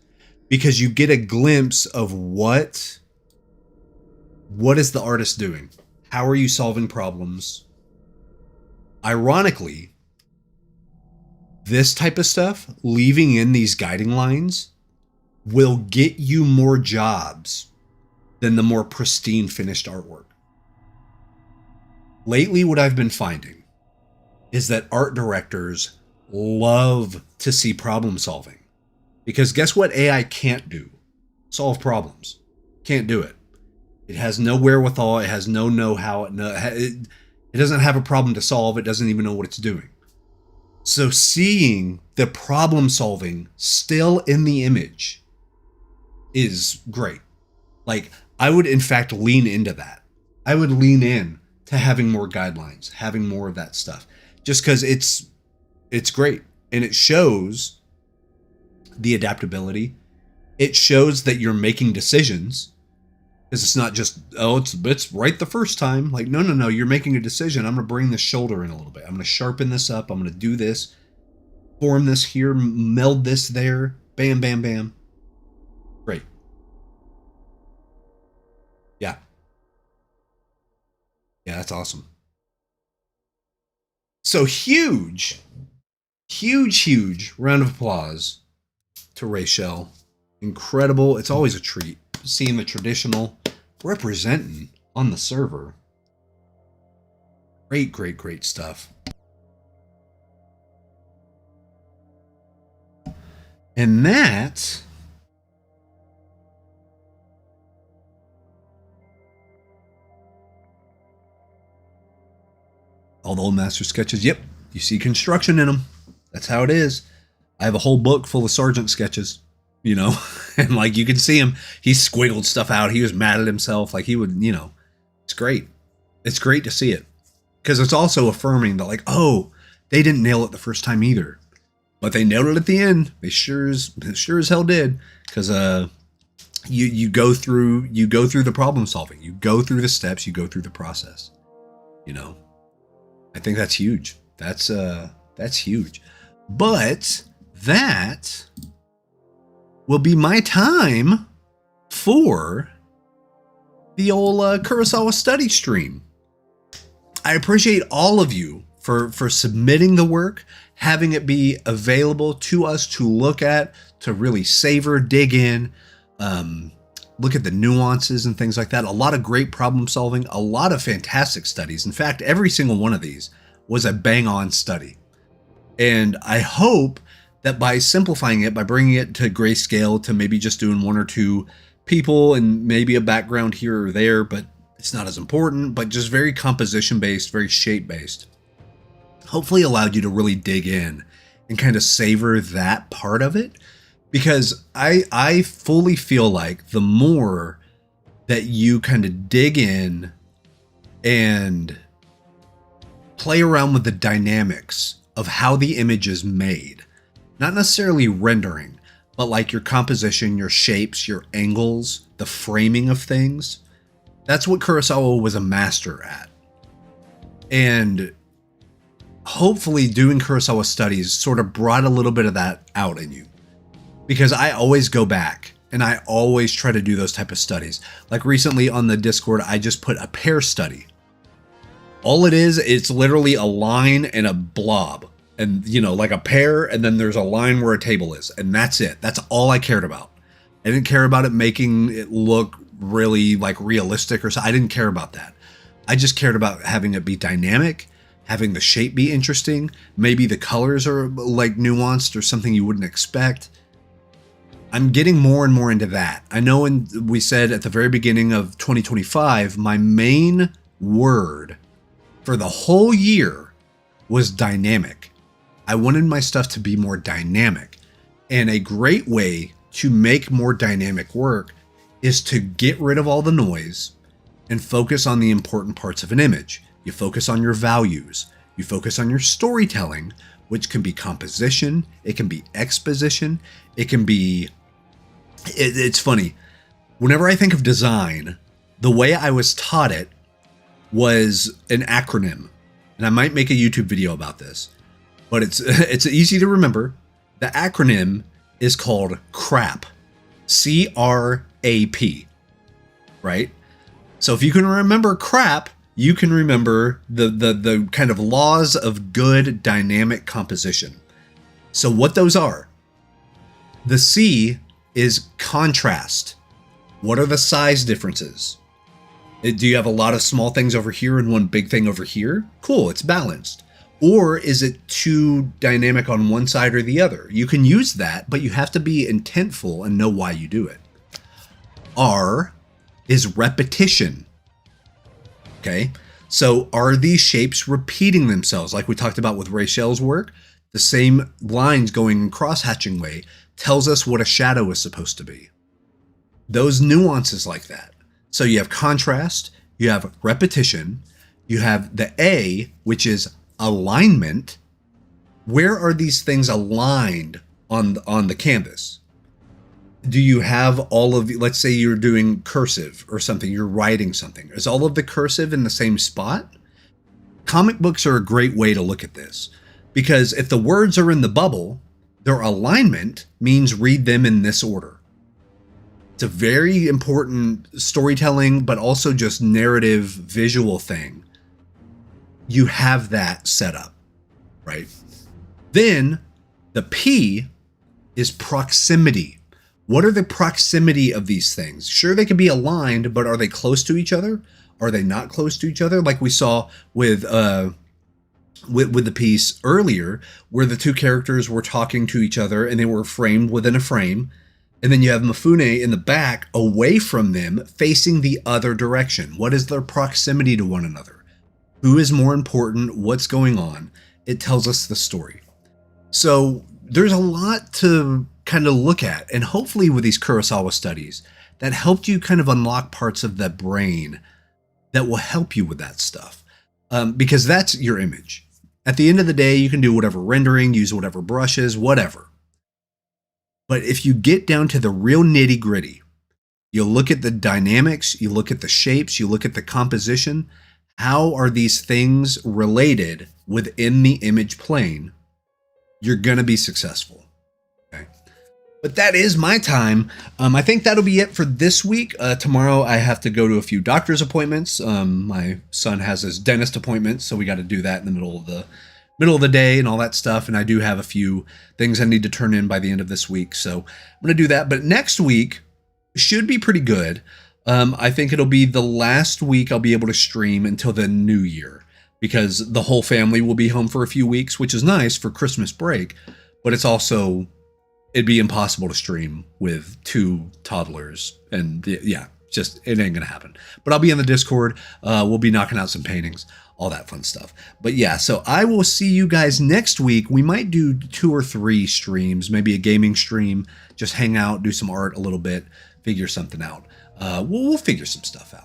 because you get a glimpse of what is the artist doing? How are you solving problems? Ironically, this type of stuff, leaving in these guiding lines, will get you more jobs than the more pristine finished artwork. Lately, what I've been finding is that art directors love to see problem solving. Because guess what AI can't do? Solve problems. Can't do it. It has no wherewithal. It has no know-how. It doesn't have a problem to solve. It doesn't even know what it's doing. So seeing the problem solving still in the image is great. Like, I would in fact lean into that. I would lean in to having more guidelines, having more of that stuff, just because it's great. And it shows the adaptability. It shows that you're making decisions, because it's not just, oh, it's right the first time. Like, no, you're making a decision. I'm going to bring this shoulder in a little bit. I'm going to sharpen this up. I'm going to do this, form this here, meld this there. Bam, bam, bam. Great. Yeah. Yeah, that's awesome. So huge round of applause to Rachel. Incredible. It's always a treat seeing the traditional representing on the server. Great stuff. And that all the old master sketches. Yep, you see construction in them. That's how it is. I have a whole book full of sergeant sketches, you know, and like you can see him, he squiggled stuff out. He was mad at himself. Like he would, you know, it's great. It's great to see it because it's also affirming that like, oh, they didn't nail it the first time either, but they nailed it at the end. They sure as hell did. Because you go through the problem solving, you go through the steps, you go through the process. You know, I think that's huge. That's huge. But that will be my time for the old Kurosawa study stream. I appreciate all of you for submitting the work, having it be available to us to look at, to really savor, dig in, look at the nuances and things like that. A lot of great problem solving, a lot of fantastic studies. In fact, every single one of these was a bang-on study. And I hope that by simplifying it, by bringing it to grayscale, to maybe just doing one or two people and maybe a background here or there, but it's not as important, but just very composition-based, very shape-based, hopefully allowed you to really dig in and kind of savor that part of it. Because I fully feel like the more that you kind of dig in and play around with the dynamics of how the image is made, not necessarily rendering, but like your composition, your shapes, your angles, the framing of things, that's what Kurosawa was a master at. And hopefully doing Kurosawa studies sort of brought a little bit of that out in you. Because I always go back And I always try to do those type of studies. Like recently on the Discord, I just put a pair study. All it is, it's literally a line and a blob. And, you know, like a pair, and then there's a line where a table is. And that's it. That's all I cared about. I didn't care about it making it look really like realistic or so. I didn't care about that. I just cared about having it be dynamic, having the shape be interesting. Maybe the colors are like nuanced or something you wouldn't expect. I'm getting more and more into that. I know we said at the very beginning of 2025, my main word for the whole year was dynamic. I wanted my stuff to be more dynamic. And a great way to make more dynamic work is to get rid of all the noise and focus on the important parts of an image. You focus on your values. You focus on your storytelling, which can be composition. It can be exposition. It can be... It's funny. Whenever I think of design, the way I was taught it was an acronym. And I might make a YouTube video about this, but it's easy to remember. The acronym is called CRAP. C-R-A-P. Right? So if you can remember CRAP, you can remember the kind of laws of good dynamic composition. So what those are? The C is contrast. What are the size differences? Do you have a lot of small things over here and one big thing over here? Cool, it's balanced. Or is it too dynamic on one side or the other? You can use that, but you have to be intentful and know why you do it. R is repetition. Okay, so are these shapes repeating themselves? Like we talked about with Rachel's work, the same lines going in cross-hatching way tells us what a shadow is supposed to be. Those nuances like that. So you have contrast, you have repetition, you have the A, which is alignment. Where are these things aligned on the canvas? Do you have all of the, let's say you're doing cursive or something, you're writing something. Is all of the cursive in the same spot? Comic books are a great way to look at this, because if the words are in the bubble, their alignment means read them in this order. It's a very important storytelling, but also just narrative visual thing. You have that set up, right? Then the P is proximity. What are the proximity of these things? Sure, they can be aligned, but are they close to each other? Are they not close to each other? Like we saw with the piece earlier, where the two characters were talking to each other and they were framed within a frame. And then you have Mifune in the back away from them facing the other direction. What is their proximity to one another? Who is more important? What's going on? It tells us the story. So there's a lot to kind of look at. And hopefully with these Kurosawa studies, that helped you kind of unlock parts of the brain that will help you with that stuff. Because that's your image. At the end of the day, you can do whatever rendering, use whatever brushes, whatever. But if you get down to the real nitty gritty, you look at the dynamics, you look at the shapes, you look at the composition, how are these things related within the image plane, you're going to be successful. Okay. But that is my time. I think that'll be it for this week. Tomorrow I have to go to a few doctor's appointments. My son has his dentist appointment, so we got to do that in the middle of the day and all that stuff. And I do have a few things I need to turn in by the end of this week. So I'm going to do that. But next week should be pretty good. I think it'll be the last week I'll be able to stream until the new year, because the whole family will be home for a few weeks, which is nice for Christmas break. But it's also, it'd be impossible to stream with two toddlers. And yeah, just, it ain't going to happen. But I'll be in the Discord. We'll be knocking out some paintings, all that fun stuff. But yeah, so I will see you guys next week. We might do 2 or 3 streams, maybe a gaming stream, just hang out, do some art a little bit, figure something out. We'll figure some stuff out.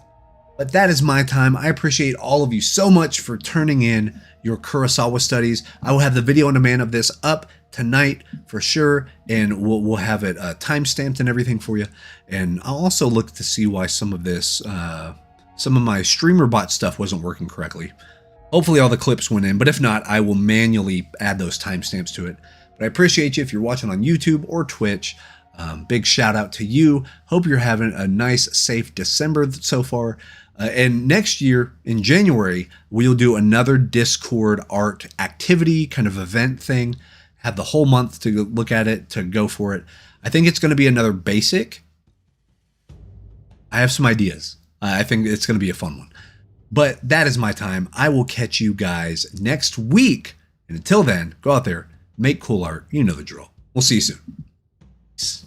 But that is my time. I appreciate all of you so much for turning in your Kurosawa studies. I will have the video on demand of this up tonight for sure, and we'll have it time-stamped and everything for you. And I'll also look to see why some of this, some of my streamer bot stuff wasn't working correctly. Hopefully all the clips went in, but if not, I will manually add those timestamps to it. But I appreciate you if you're watching on YouTube or Twitch. Big shout out to you. Hope you're having a nice, safe December so far. And next year in January, we'll do another Discord art activity kind of event thing. Have the whole month to look at it, to go for it. I think it's going to be another basic. I have some ideas. I think it's going to be a fun one. But that is my time. I will catch you guys next week. And until then, go out there, make cool art. You know the drill. We'll see you soon. Peace.